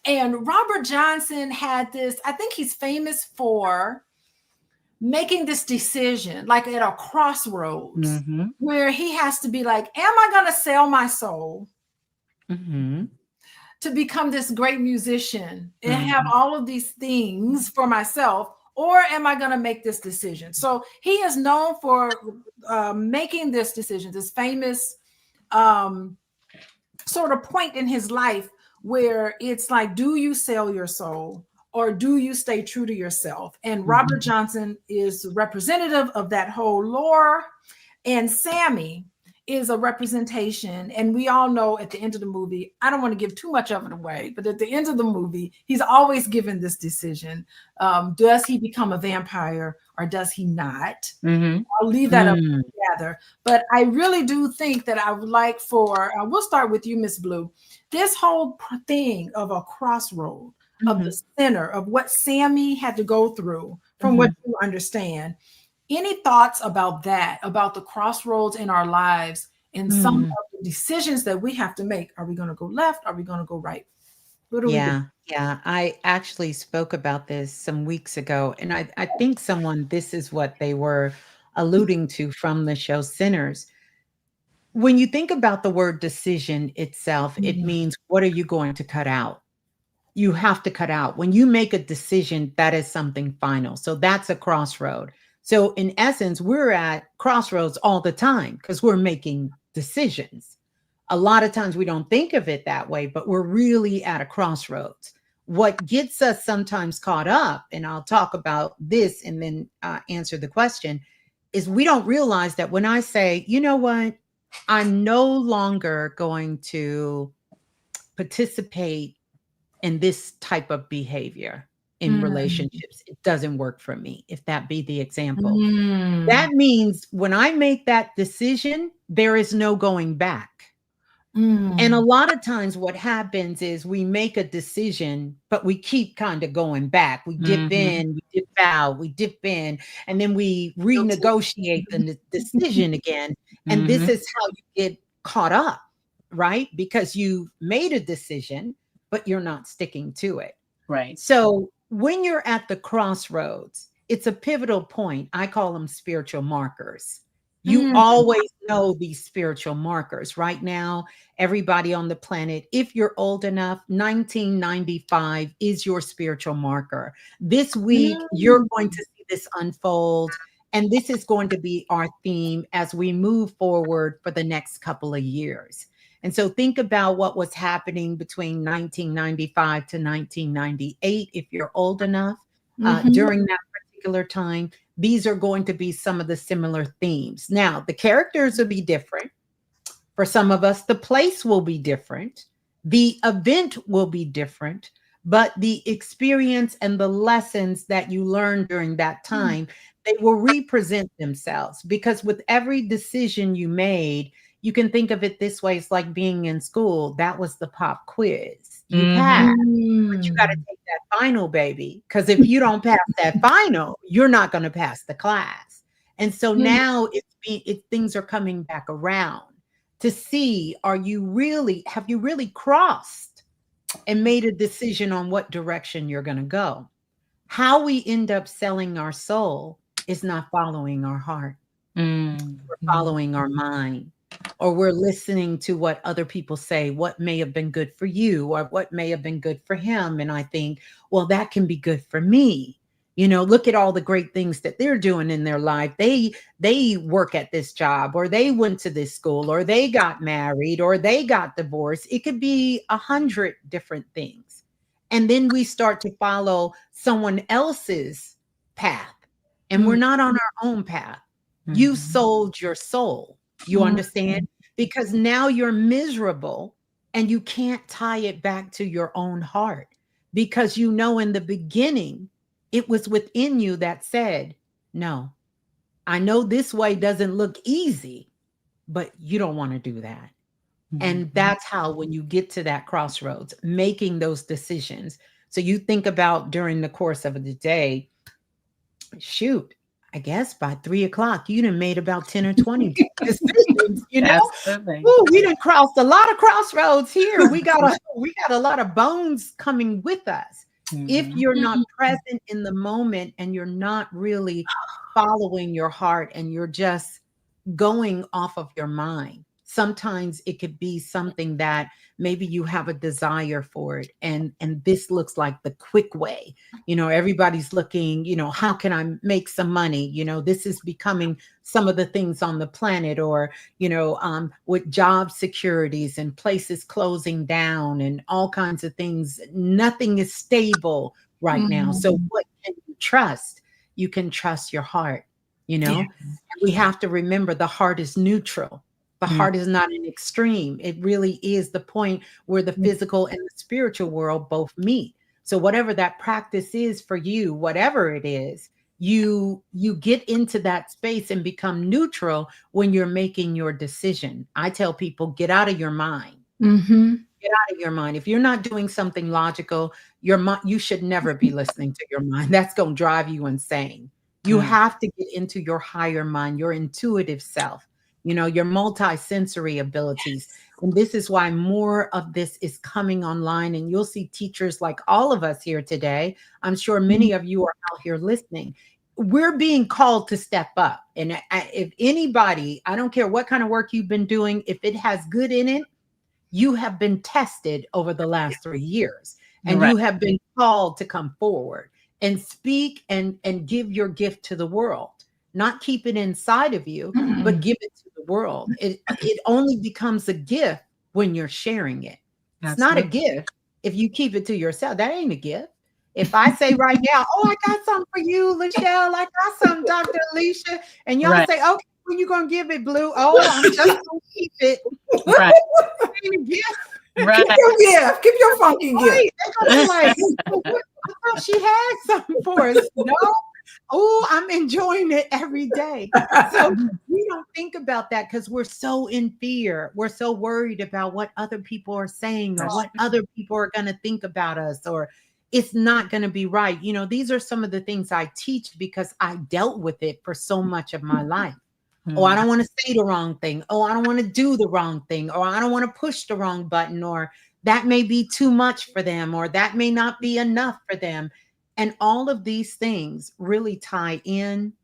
And Robert Johnson had this, I think he's famous for making this decision, like at a crossroads, where he has to be like, am I going to sell my soul to become this great musician and have all of these things for myself, or am I going to make this decision? So he is known for making this decision, this famous sort of point in his life where it's like, do you sell your soul or do you stay true to yourself? And Robert Johnson is representative of that whole lore, and Sammy is a representation. And we all know at the end of the movie, I don't want to give too much of it away, but at the end of the movie, he's always given this decision. Does he become a vampire or does he not? I'll leave that up together. But I really do think that I would like for, we'll start with you, Miss Blue, this whole thing of a crossroad, of the center of what Sammy had to go through, from what you understand. Any thoughts about that, about the crossroads in our lives and some of the decisions that we have to make? Are we going to go left? Are we going to go right? What do we do? Yeah. I actually spoke about this some weeks ago, and I think this is what they were alluding to from the show Sinners. When you think about the word decision itself, it means, what are you going to cut out? You have to cut out. When you make a decision, that is something final. So that's a crossroad. So in essence, we're at crossroads all the time because we're making decisions. A lot of times we don't think of it that way, but we're really at a crossroads. What gets us sometimes caught up, and I'll talk about this and then answer the question, is we don't realize that when I say, you know what, I'm no longer going to participate in this type of behavior in relationships. It doesn't work for me, if that be the example. That means when I make that decision, there is no going back. And a lot of times what happens is we make a decision, but we keep kind of going back. We dip in, we dip out, we dip in, and then we renegotiate the decision again. And this is how you get caught up, right? Because you made a decision, but you're not sticking to it. Right. So when you're at the crossroads, it's a pivotal point. I call them spiritual markers. You always know these spiritual markers. Right now, everybody on the planet, if you're old enough, 1995 is your spiritual marker. This week, you're going to see this unfold. And this is going to be our theme as we move forward for the next couple of years. And so think about what was happening between 1995 to 1998, if you're old enough, during that particular time. These are going to be some of the similar themes. Now, the characters will be different. For some of us, the place will be different. The event will be different, but the experience and the lessons that you learn during that time, they will represent themselves, because with every decision you made, you can think of it this way. It's like being in school. That was the pop quiz. You passed, but you got to take that final, baby, because if you don't pass that final, you're not going to pass the class. And so now things are coming back around to see, have you really crossed and made a decision on what direction you're going to go? How we end up selling our soul is not following our heart. We're following our mind, or we're listening to what other people say, what may have been good for you or what may have been good for him. And I think, well, that can be good for me. Look at all the great things that they're doing in their life. They work at this job, or they went to this school, or they got married, or they got divorced. It could be 100 different things. And then we start to follow someone else's path, and we're not on our own path. You sold your soul. You understand? Because now you're miserable and you can't tie it back to your own heart, because in the beginning, it was within you that said, no, I know this way doesn't look easy, but you don't want to do that. And that's how, when you get to that crossroads, making those decisions. So you think about during the course of the day, shoot, I guess by 3 o'clock, you done made about 10 or 20 decisions, Ooh, we done crossed a lot of crossroads here. We got a lot of bones coming with us. If you're not present in the moment and you're not really following your heart and you're just going off of your mind, sometimes it could be something that maybe you have a desire for it. And this looks like the quick way. Everybody's looking, how can I make some money? This is becoming some of the things on the planet, or, with job securities and places closing down and all kinds of things. Nothing is stable right now. So what can you trust? You can trust your heart, And we have to remember the heart is neutral. The heart is not an extreme. It really is the point where the physical and the spiritual world both meet. So whatever that practice is for you, whatever it is, you get into that space and become neutral when you're making your decision. I tell people, get out of your mind. Get out of your mind. If you're not doing something logical, you should never be listening to your mind. That's going to drive you insane. You have to get into your higher mind, your intuitive self. Your multi-sensory abilities. And this is why more of this is coming online. And you'll see teachers like all of us here today. I'm sure many of you are out here listening. We're being called to step up. And if anybody, I don't care what kind of work you've been doing, if it has good in it, you have been tested over the last 3 years. And you have been called to come forward and speak and give your gift to the world. Not keep it inside of you, but give it to the world. It only becomes a gift when you're sharing it. It's not a gift if you keep it to yourself. That ain't a gift. If I say right now, oh, I got something for you, LaShelle, I got something, Dr. Alicia, and y'all say, okay, when you gonna give it, Blue? Oh, I'm just gonna keep it. Right. It ain't a gift. Right. Keep your gift. Keep your funky gift. They're like, I thought she had something for us. No. Oh, I'm enjoying it every day. So we don't think about that because we're so in fear. We're so worried about what other people are saying or what other people are going to think about us, or it's not going to be right. These are some of the things I teach because I dealt with it for so much of my life. Oh, I don't want to say the wrong thing. Oh, I don't want to do the wrong thing. Or I don't want to push the wrong button. Or that may be too much for them. Or that may not be enough for them. And all of these things really tie in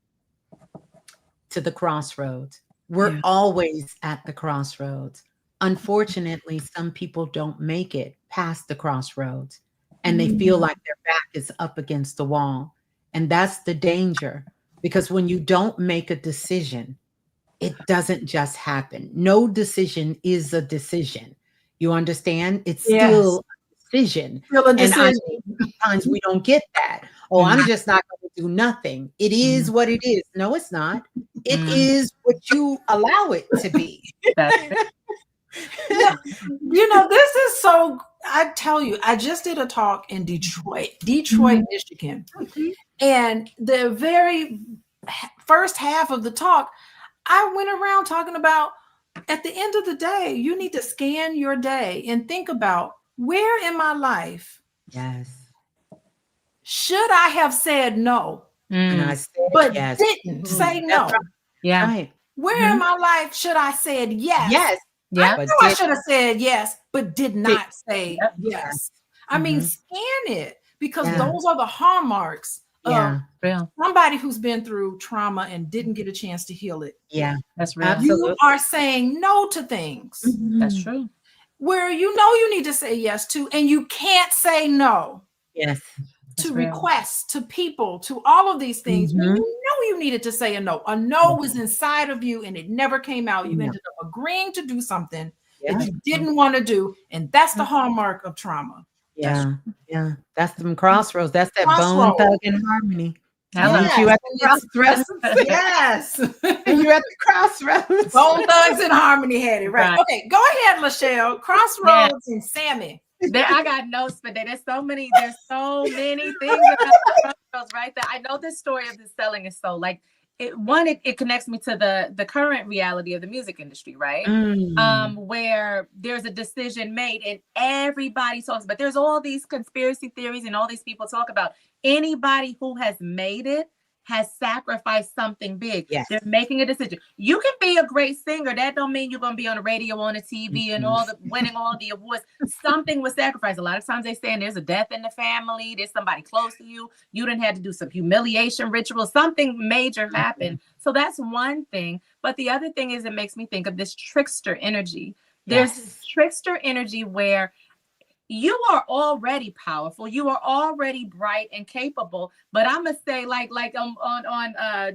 to the crossroads. We're always at the crossroads. Unfortunately, some people don't make it past the crossroads and they feel like their back is up against the wall. And that's the danger, because when you don't make a decision, it doesn't just happen. No decision is a decision. You understand? It's Yes. still a decision. Still a And I decision. think sometimes we don't get that. Oh, I'm just not going to do nothing. It is what it is. No, it's not. It is what you allow it to be. Yeah, this is so, I tell you, I just did a talk in Detroit, Michigan. And the very first half of the talk, I went around talking about, at the end of the day, you need to scan your day and think about, where in my life should I have said no? And I said but yes. didn't say no. Right. Yeah. Right. Where in my life should I said yes? Yes. I know I should have said yes, but did not say yes. I mean, scan it, because those are the hallmarks of somebody who's been through trauma and didn't get a chance to heal it. Yeah, that's real. Absolutely. You are saying no to things. That's true. Where you need to say yes to, and you can't say no. Yes. To requests, to people, to all of these things. When you know you needed to say a no. A no was inside of you and it never came out. You ended up agreeing to do something that you didn't want to do. And that's the hallmark of trauma. Yeah. That's them crossroads. That's that bone thug in harmony. Yes. You at the crossroads. Yes. You're at the crossroads. Bone thugs in harmony had it, right? Okay, go ahead, LaShelle. Crossroads and Sammy. I got notes for that. There's so many things about the crossroads right there. I know the story of the selling is so like it connects me to the current reality of the music industry, right? Where there's a decision made and everybody talks about, there's all these conspiracy theories and all these people talk about anybody who has made it has sacrificed something big. Yes. They're making a decision. You can be a great singer. That don't mean you're going to be on the radio, on the TV, and winning all the awards. Something was sacrificed. A lot of times they say there's a death in the family. There's somebody close to you. You didn't have to do some humiliation ritual. Something major happened. So that's one thing. But the other thing is, it makes me think of this trickster energy. There's this trickster energy where you are already powerful. You are already bright and capable. But I'm gonna say, like on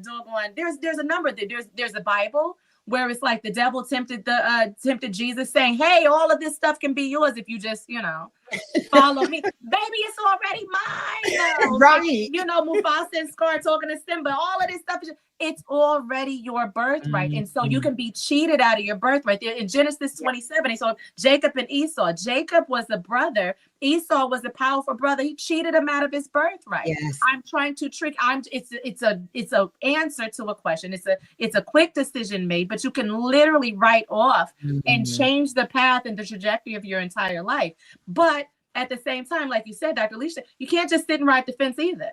doggone, there's a number that there's a Bible where it's like the devil tempted Jesus, saying, "Hey, all of this stuff can be yours if you just follow me, baby. It's already mine." Right? Mufasa and Scar talking to Simba. All of this stuff it's already your birthright. And so you can be cheated out of your birthright. There in Genesis 27, so Jacob and Esau. Jacob was a brother. Esau was a powerful brother. He cheated him out of his birthright. Yes. I'm trying to trick. It's a answer to a question. It's a quick decision made, but you can literally write off and change the path and the trajectory of your entire life. But at the same time, like you said, Dr. Alicia, you can't just sit and ride the fence either.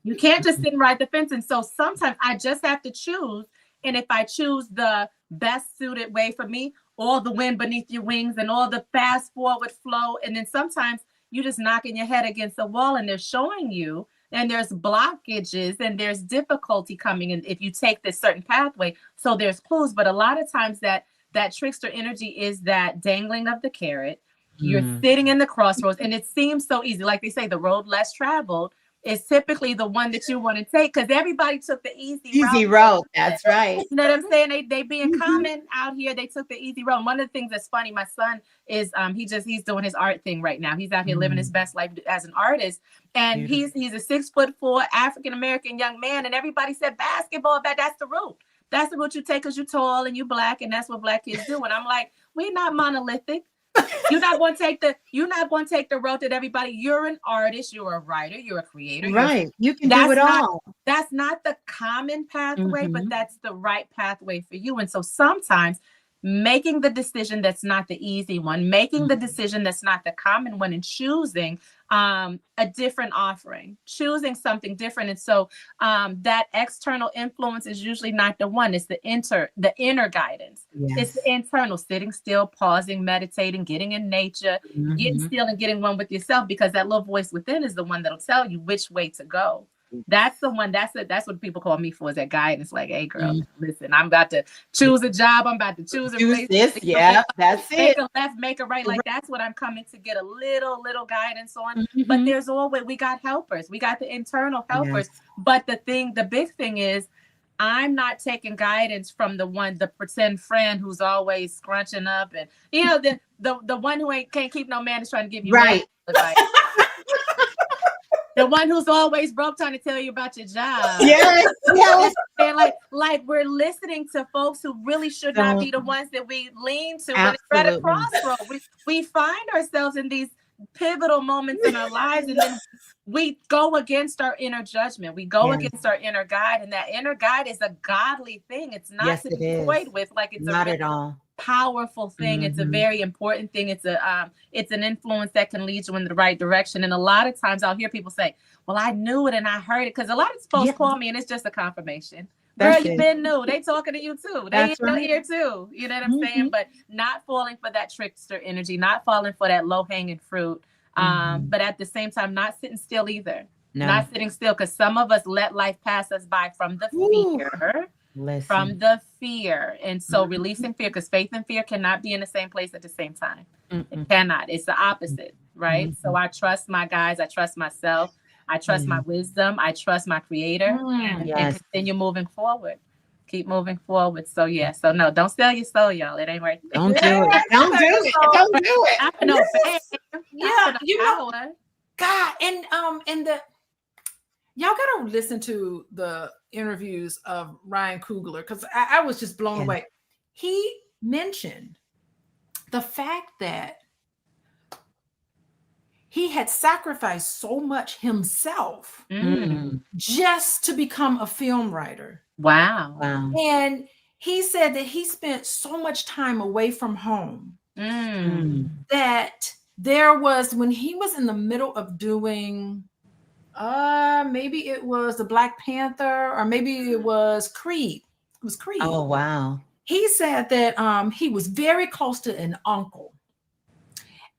You can't just sit and ride the fence. And so sometimes I just have to choose. And if I choose the best suited way for me, all the wind beneath your wings and all the fast forward flow. And then sometimes you just knocking your head against the wall and they're showing you, and there's blockages and there's difficulty coming in if you take this certain pathway. So there's clues. But a lot of times that trickster energy is that dangling of the carrot. You're sitting in the crossroads and it seems so easy. Like they say, the road less traveled is typically the one that you want to take, because everybody took the easy road. That's right. You know what I'm saying? They being common out here. They took the easy road. One of the things that's funny, my son is he's doing his art thing right now. He's out here living his best life as an artist, and he's a 6'4" African American young man. And everybody said basketball, that's the route. That's the route you take because you're tall and you black, and that's what black kids do. And I'm like, we're not monolithic. You're not going to take the road that everybody. You're an artist. You're a writer. You're a creator. Right. You can do it all. That's not the common pathway, but that's the right pathway for you. And so sometimes making the decision that's not the easy one, making the decision that's not the common one, and choosing a different offering, choosing something different. And so that external influence is usually not the one. It's the inner guidance. Yes. It's the internal, sitting still, pausing, meditating, getting in nature, getting still and getting one with yourself, because that little voice within is the one that'll tell you which way to go. That's the one. That's what people call me for, is that guidance. Like, hey, girl, listen, I'm about to choose a job. I'm about to choose a place. This. Yeah, that's it. Make a left, make a right. Like, that's what I'm coming to get a little guidance on. But there's always, we got helpers. We got the internal helpers. Yes. But the big thing is, I'm not taking guidance from the pretend friend who's always scrunching up, and the one who can't keep no man is trying to give you Right. advice. The one who's always broke trying to tell you about your job. Yes. Yes. And like we're listening to folks who really should not be the ones that we lean to when it's at a crossroad. We find ourselves in these pivotal moments in our lives, and then we go against our inner judgment. We go against our inner guide, and that inner guide is a godly thing. It's not to be toyed with. Like, it's not at all powerful thing. It's a very important thing. It's an influence that can lead you in the right direction. And a lot of times I'll hear people say, well, I knew it and I heard it, because a lot of folks call me and it's just a confirmation. Girl, you've been new. They talking to you too. They in your ear too. You know what I'm saying? But not falling for that trickster energy, not falling for that low-hanging fruit. But at the same time, not sitting still either. Not sitting still, because some of us let life pass us by from the fear. From the fear. And so releasing fear, because faith and fear cannot be in the same place at the same time. It cannot. It's the opposite, right? So I trust my guides. I trust myself. I trust my wisdom. I trust my creator, and continue moving forward. Keep moving forward. So so no, don't sell your soul, y'all. It ain't right. Don't do it. Don't do it. Don't do it. I know. You know, God, and the y'all gotta listen to the interviews of Ryan Coogler, because I was just blown away. He mentioned the fact that he had sacrificed so much himself just to become a film writer. Wow. And he said that he spent so much time away from home that there was, when he was in the middle of doing, maybe it was the Black Panther, or maybe it was Creed. It was Creed. Oh, wow. He said that he was very close to an uncle.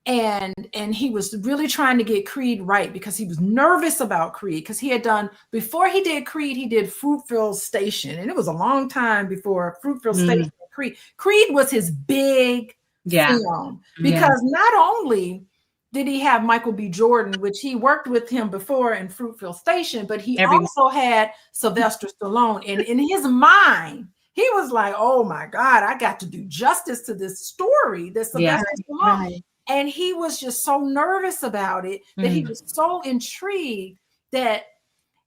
And he was really trying to get Creed right, because he was nervous about Creed, because he had done, before he did Creed, he did Fruitville Station, and it was a long time before Fruitville Station. Creed was his big film, because not only did he have Michael B. Jordan, which he worked with him before in Fruitville Station, but he also had Sylvester Stallone. And in his mind, he was like, oh my God, I got to do justice to this story that Sylvester Stallone. And he was just so nervous about it, that he was so intrigued that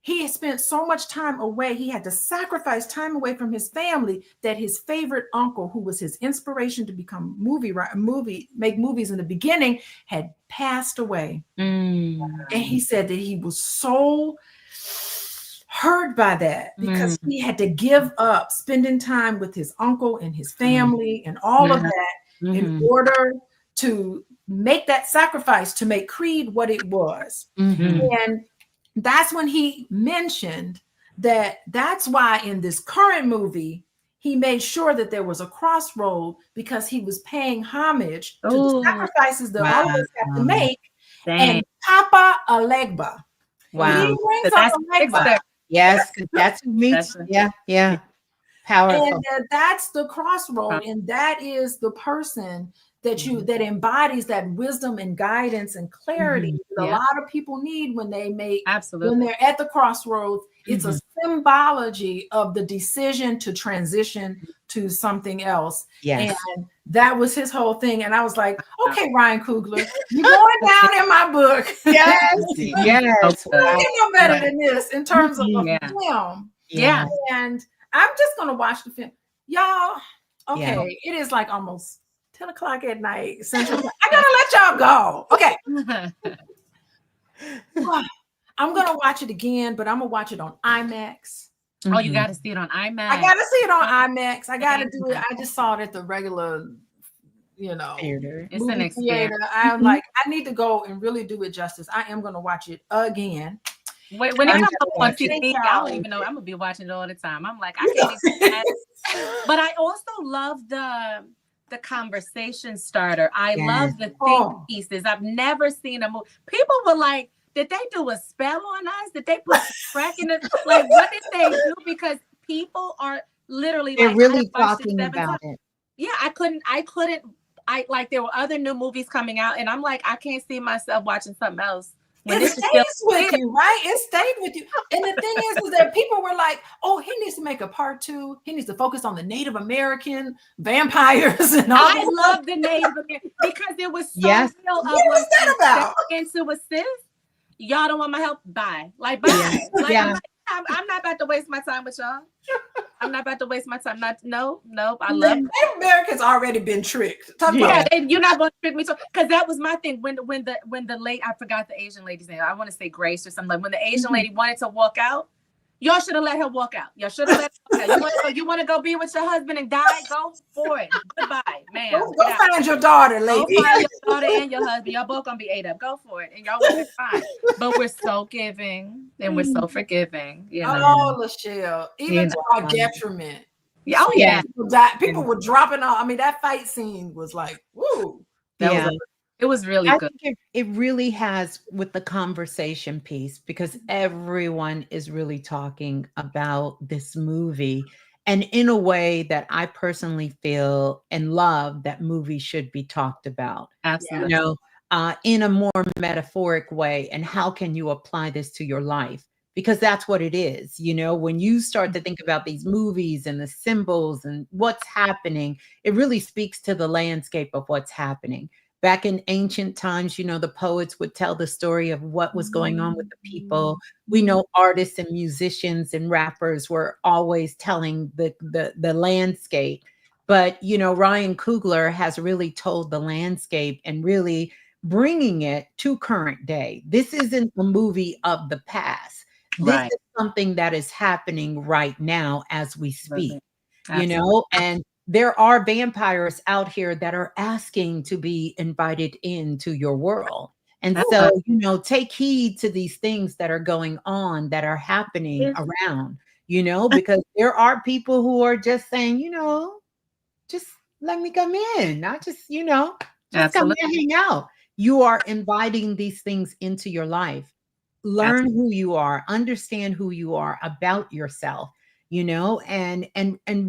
he had spent so much time away. He had to sacrifice time away from his family, that his favorite uncle, who was his inspiration to become make movies in the beginning, had passed away. And he said that he was so hurt by that, because he had to give up spending time with his uncle and his family and all of that in order to make that sacrifice to make Creed what it was. And that's when he mentioned that that's why in this current movie, he made sure that there was a crossroad, because he was paying homage to the sacrifices that all of us have to make. And Papa Alegba. Wow. He brings up Alegba. Yes, that's me. Powerful. And that's the crossroad, and that is the person that embodies that wisdom and guidance and clarity that a lot of people need when they when they're at the crossroads. It's a symbology of the decision to transition to something else. And that was his whole thing. And I was like, okay, Ryan Coogler, you're going down in my book. Yes. You know better than this in terms of a film. And I'm just going to watch the film. Y'all, it is like almost 10 o'clock at night Central Time. I gotta let y'all go. Okay. I'm gonna watch it again, but I'm gonna watch it on IMAX. Oh, you gotta see it on IMAX. I gotta see it on IMAX. I gotta do it. I just saw it at the regular, theater. It's an experience. Theater. I'm like, I need to go and really do it justice. I am gonna watch it again. When it comes on TV, I don't even know. I'm gonna be watching it all the time. I'm like, I can't even. But I also love the conversation starter. I love the think pieces. I've never seen a movie. People were like, did they do a spell on us? Did they put crack in it? Like, what did they do? Because people are literally they're really talking about it. Yeah, I couldn't, there were other new movies coming out, and I'm like, I can't see myself watching something else When it this is still stays with you, right? It stayed with you. And the thing is that people were like, oh, he needs to make a part 2. He needs to focus on the Native American vampires and all I that. love the Native American because it was so Yes. real. What was that about? Into assist. Y'all don't want my help? Bye. Like, bye. Yeah. Like, Yeah. I'm not about to waste my time with y'all. I'm not about to waste my time. Nope. I The love Native Americans already been tricked. Talk yeah, about and you're not going to trick me. Because that was my thing. When the late, I forgot the Asian lady's name. I want to say Grace or something. Like when the Asian lady wanted to walk out, y'all should have let her walk out. Y'all should have let her walk out. You want to go be with your husband and die? Go for it. Goodbye, man. Go find your daughter, lady. Go find your daughter and your husband. Y'all both gonna be ate up. Go for it, and y'all will be fine. But we're so giving and we're so forgiving. You know? Oh, LaShelle, even to our detriment. Yeah. Oh yeah. People were dropping off. I mean, that fight scene was like, woo. It was really good. Think it really has with the conversation piece because everyone is really talking about this movie and in a way that I personally feel and love that movies should be talked about. Absolutely. You know, in a more metaphoric way. And how can you apply this to your life? Because that's what it is. You know, when you start to think about these movies and the symbols and what's happening, it really speaks to the landscape of what's happening. Back in ancient times, you know, the poets would tell the story of what was going on with the people. We know artists and musicians and rappers were always telling the landscape. But, you know, Ryan Coogler has really told the landscape and really bringing it to current day. This isn't a movie of the past. This is something that is happening right now as we speak, you know, and there are vampires out here that are asking to be invited into your world. And so, you know, take heed to these things that are going on, that are happening around, you know, because there are people who are just saying, you know, just let me come in. I just, you know, just come and hang out. You are inviting these things into your life. Learn who you are, understand who you are about yourself, you know, and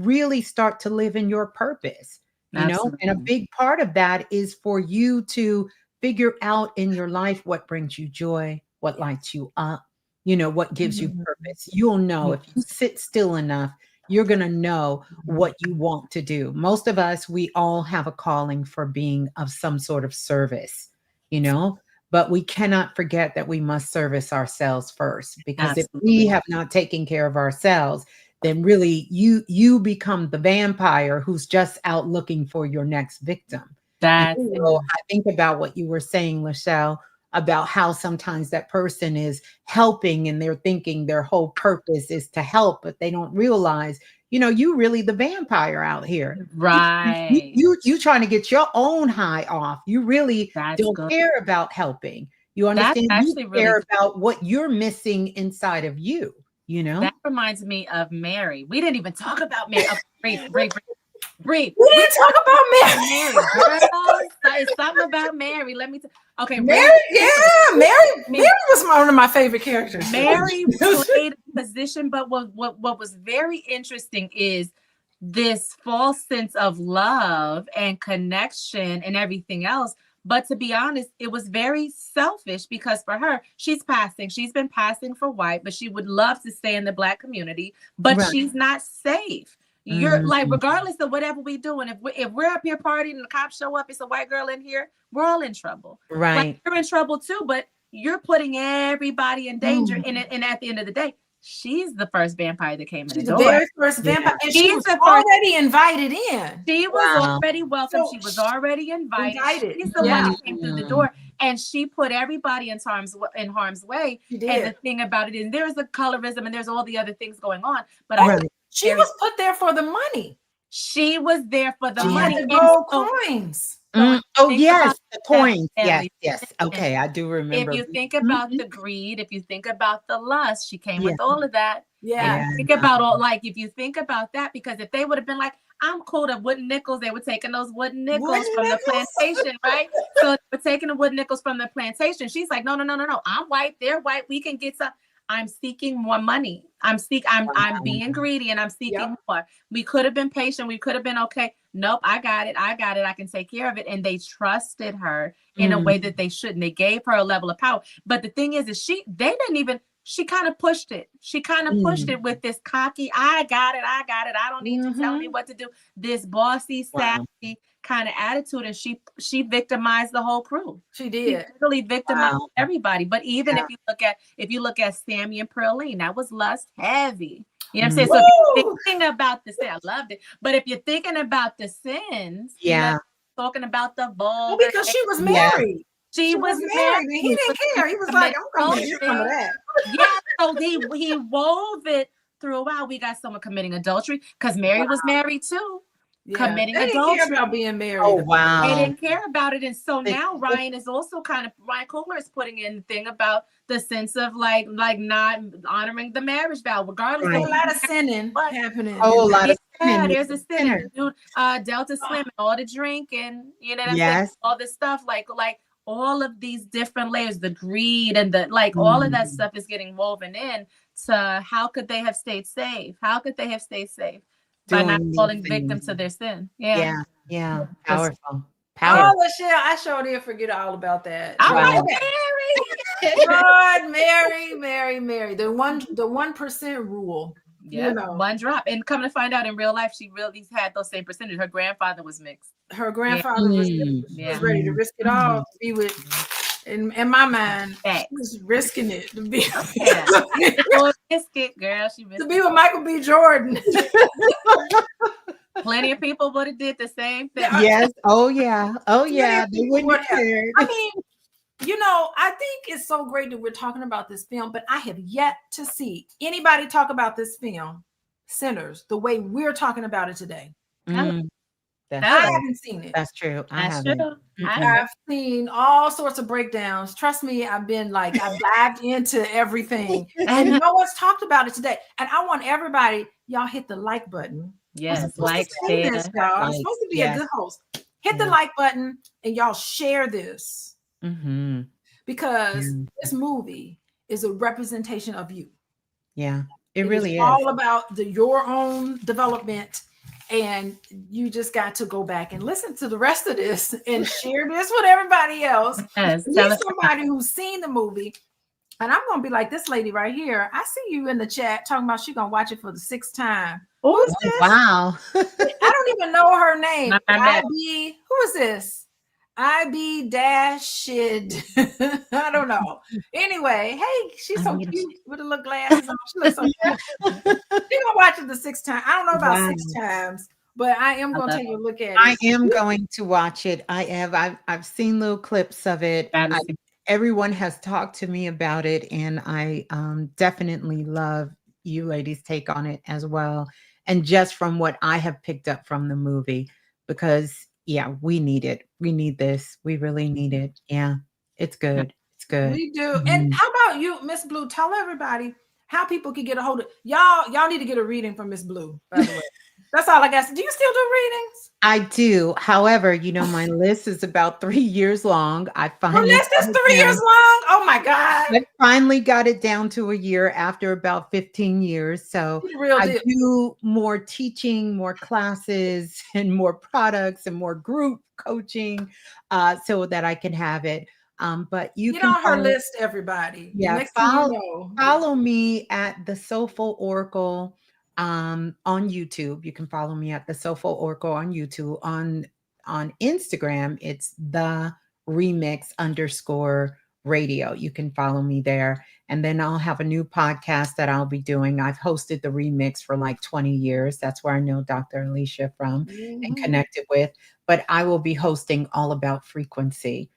really start to live in your purpose, you know, and a big part of that is for you to figure out in your life what brings you joy, what lights you up, you know, what gives you purpose. You'll know if you sit still enough, you're going to know what you want to do. Most of us, we all have a calling for being of some sort of service, you know, but we cannot forget that we must service ourselves first, because if we have not taken care of ourselves, then really you become the vampire who's just out looking for your next victim. So I think about what you were saying, LaShelle, about how sometimes that person is helping and they're thinking their whole purpose is to help, but they don't realize, you know, you really the vampire out here. Right. You trying to get your own high off. You really don't care about helping. You understand? You care about what you're missing inside of you, you know? That reminds me of Mary. We didn't even talk about Mary. Brief. We didn't talk about Mary. Girl, it's something about Mary. Let me okay. Mary was one of my favorite characters. Mary played a position, but what was very interesting is this false sense of love and connection and everything else. But to be honest, it was very selfish, because for her, she's been passing for white, but she would love to stay in the Black community, but she's not safe. You're like, regardless of whatever we do, and if we're up here partying and the cops show up, it's a white girl in here, we're all in trouble. Right. Like, you're in trouble too, but you're putting everybody in danger. And at the end of the day, she's the first vampire that came in the door. The very first vampire. And she was already invited in. She was already welcome. She was already invited. She's the one that came through the door. And she put everybody in harm's way. And the thing about it is, there's a colorism and there's all the other things going on. But she was put there for the money. She was there for the money. And gold coins. Oh, yes, the coins. Yes. Okay, I do remember. If you think about the greed, if you think about the lust, she came with all of that. Yeah. Think about if you think about that, because if they would have been like, I'm cool to wooden nickels, they were taking those wooden nickels from the plantation, right? So they were taking the wooden nickels from the plantation. She's like, no. I'm white, they're white, we can get some. I'm seeking more money. I'm being greedy and I'm seeking more. We could have been patient. We could have been okay. nope, I got it. I can take care of it. And they trusted her in a way that they shouldn't. They gave her a level of power. But the thing is she kind of pushed it. She kind of pushed it with this cocky, I got it. I don't need you telling me what to do. This bossy, sassy kind of attitude. And she victimized the whole crew. She did. She really victimized everybody. But even if you look at Sammy and Pearline, that was lust heavy. You know what I'm saying? So if you're thinking about the sin, I loved it. But if you're thinking about the sins, talking about the vulgar. Well, because she was married. She was married. And he didn't care. He was like, I'm going to hear some of that. Yeah, so he wove it throughout. We got someone committing adultery because Mary was married too. Committing they adultery. Didn't care about being married. Oh, wow. They didn't care about it. And so now Ryan is also Ryan Coogler is putting in the thing about the sense of like not honoring the marriage vow, regardless. There's a lot of sinning happening. Oh, a lot of sinning. Yeah, there's a sinning. Dude, Delta Slim, all the drinking, you know what I'm saying? All this stuff, like all of these different layers, the greed and the all of that stuff is getting woven in to how could they have stayed safe? How could they have stayed safe? By not falling victim to their sin. Yeah. Powerful. Oh, LaShelle, I sure did forget all about that. All right, Mary. The 1% rule. Yeah, one drop. And come to find out in real life, she really had those same percentage. Her grandfather was mixed. Her grandfather was ready to risk it all to be with. In my mind, she was risking it to be risk it, girl. She to be with Michael B. Jordan. Plenty of people would have did the same thing. Yes. Oh yeah. They wouldn't have cared. I mean, I think it's so great that we're talking about this film, but I have yet to see anybody talk about this film, Sinners, the way we're talking about it today. I haven't seen it. That's true. I've seen all sorts of breakdowns. Trust me, I've dived into everything. And no one's talked about it today. And I want everybody, y'all hit the like button. Yes, like, share. I'm supposed to be a good host. Hit the like button and y'all share this. Because this movie is a representation of you. Yeah, it really is. All about your own development. And you just got to go back and listen to the rest of this and share this with everybody else. Yes, somebody who's seen the movie. And I'm going to be like this lady right here. I see you in the chat talking about she's going to watch it for the 6th time. Who's this? Wow. I don't even know her name. Who is this? IB Dashid. I don't know. Anyway, hey, she's so cute with the little glasses on. She looks so cute. She's gonna watch it the 6th time. I don't know about 6 times, but I am gonna take a look at it. I am going to watch it. I've seen little clips of it. Everyone has talked to me about it, and I definitely love you ladies' take on it as well. And just from what I have picked up from the movie, because we need it. We need this. We really need it. Yeah, it's good. It's good. We do. And how about you, Miss Blue? Tell everybody how people can get a hold of y'all. Y'all need to get a reading from Miss Blue, by the way. That's all I got. Do you still do readings? I do. However, my list is about 3 years long. Your list is 3 years long? Oh my God. I finally got it down to a year after about 15 years. So I do more teaching, more classes, and more products and more group coaching so that I can have it. But you get can on her list, everybody. Yeah, follow me at the Soulful Oracle on YouTube. You can follow me at the Soulful Oracle on YouTube. On Instagram, it's the remix_radio. You can follow me there. And then I'll have a new podcast that I'll be doing. I've hosted the remix for like 20 years. That's where I know Dr. Alicia from and connected with. But I will be hosting All About Frequency,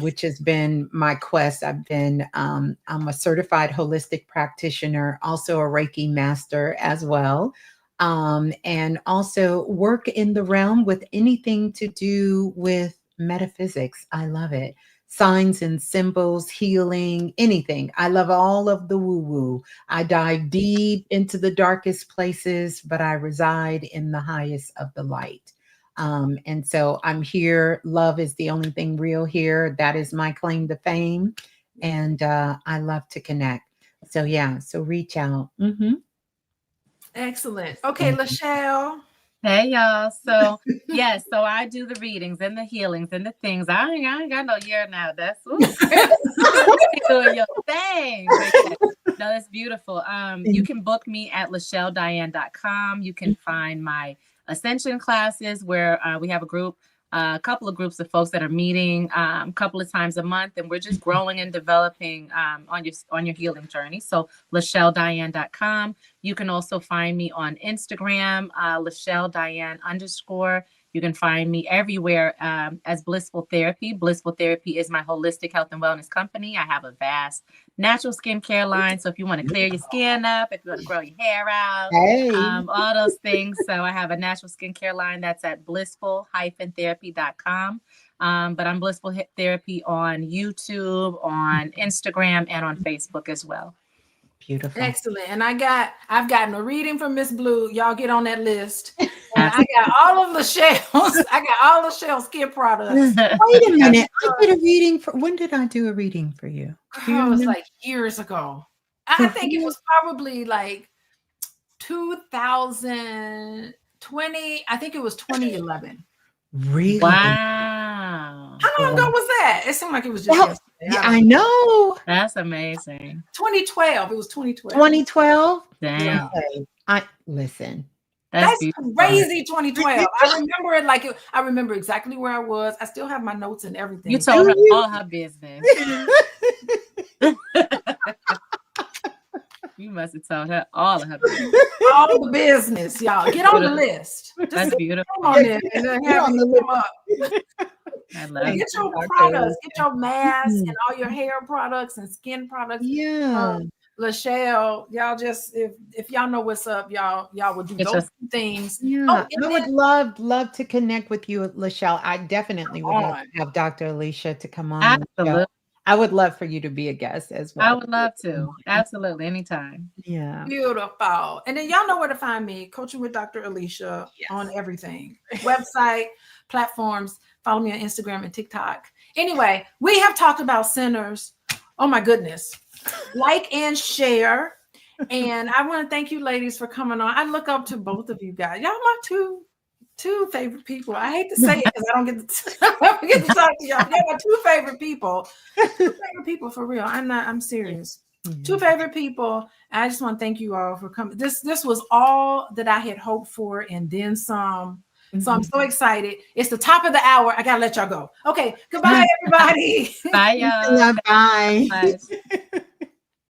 which has been my quest. I'm a certified holistic practitioner, also a Reiki master as well. And also work in the realm with anything to do with metaphysics. I love it. Signs and symbols, healing, anything. I love all of the woo-woo. I dive deep into the darkest places, but I reside in the highest of the light. And so I'm here. Love is the only thing real here. That is my claim to fame. And I love to connect. So so reach out. Excellent. Okay, LaShelle. Hey y'all. So yes, so I do the readings and the healings and the things. I ain't got no year now. That's doing your thing. But yeah, no, that's beautiful. You can book me at LaShelleDiane.com. You can find my ascension classes where we have a couple of groups of folks that are meeting a couple of times a month, and we're just growing and developing on your healing journey. So LaShelleDiane.com. You can also find me on Instagram, LaShelleDiane_. You can find me everywhere as Blissful Therapy. Blissful Therapy is my holistic health and wellness company. I have a vast natural skincare line. So if you want to clear your skin up, if you want to grow your hair out, all those things. So I have a natural skincare line that's at blissful-therapy.com. But I'm Blissful Therapy on YouTube, on Instagram, and on Facebook as well. Beautiful. Excellent. And I've gotten a reading from Miss Blue. Y'all get on that list. And I got all of LaShelle's. I got all LaShelle's skin products. Wait a minute. I did a reading when did I do a reading for you? Oh, it was like years ago. I think it was probably like 2020. I think it was 2011. Really? Wow. How long ago was that? It seemed like it was just yesterday. Yeah, I know. That's amazing. 2012. It was 2012. 2012? Damn. Listen. That's crazy. 2012. I remember it like I remember exactly where I was. I still have my notes and everything. You told her all her business. You must have told her all of her business. All the business, y'all. Get on the list. That's beautiful. Come on there and then have it come up. I love Get your products, get your mask and all your hair products and skin products. Yeah. LaShelle, y'all just if y'all know what's up, y'all would do those things. Yeah, I would love to connect with you, LaShelle. I definitely would love to have Dr. Alicia to come on. Absolutely. I would love for you to be a guest as well. I would love to. Absolutely. Anytime. Yeah. Beautiful. And then y'all know where to find me. Coaching with Dr. Alicia on everything. Website, platforms. Follow me on Instagram and TikTok. Anyway, we have talked about centers. Oh my goodness. Like and share. And I want to thank you ladies for coming on. I look up to both of you guys. Y'all my two favorite people. I hate to say it because I don't get to talk to y'all. Y'all my two favorite people. Two favorite people for real. I'm serious. Two favorite people. I just want to thank you all for coming. This was all that I had hoped for and then some. So I'm so excited. It's the top of the hour. I gotta let y'all go. Okay. Goodbye, everybody. Bye, y'all. Bye. Bye.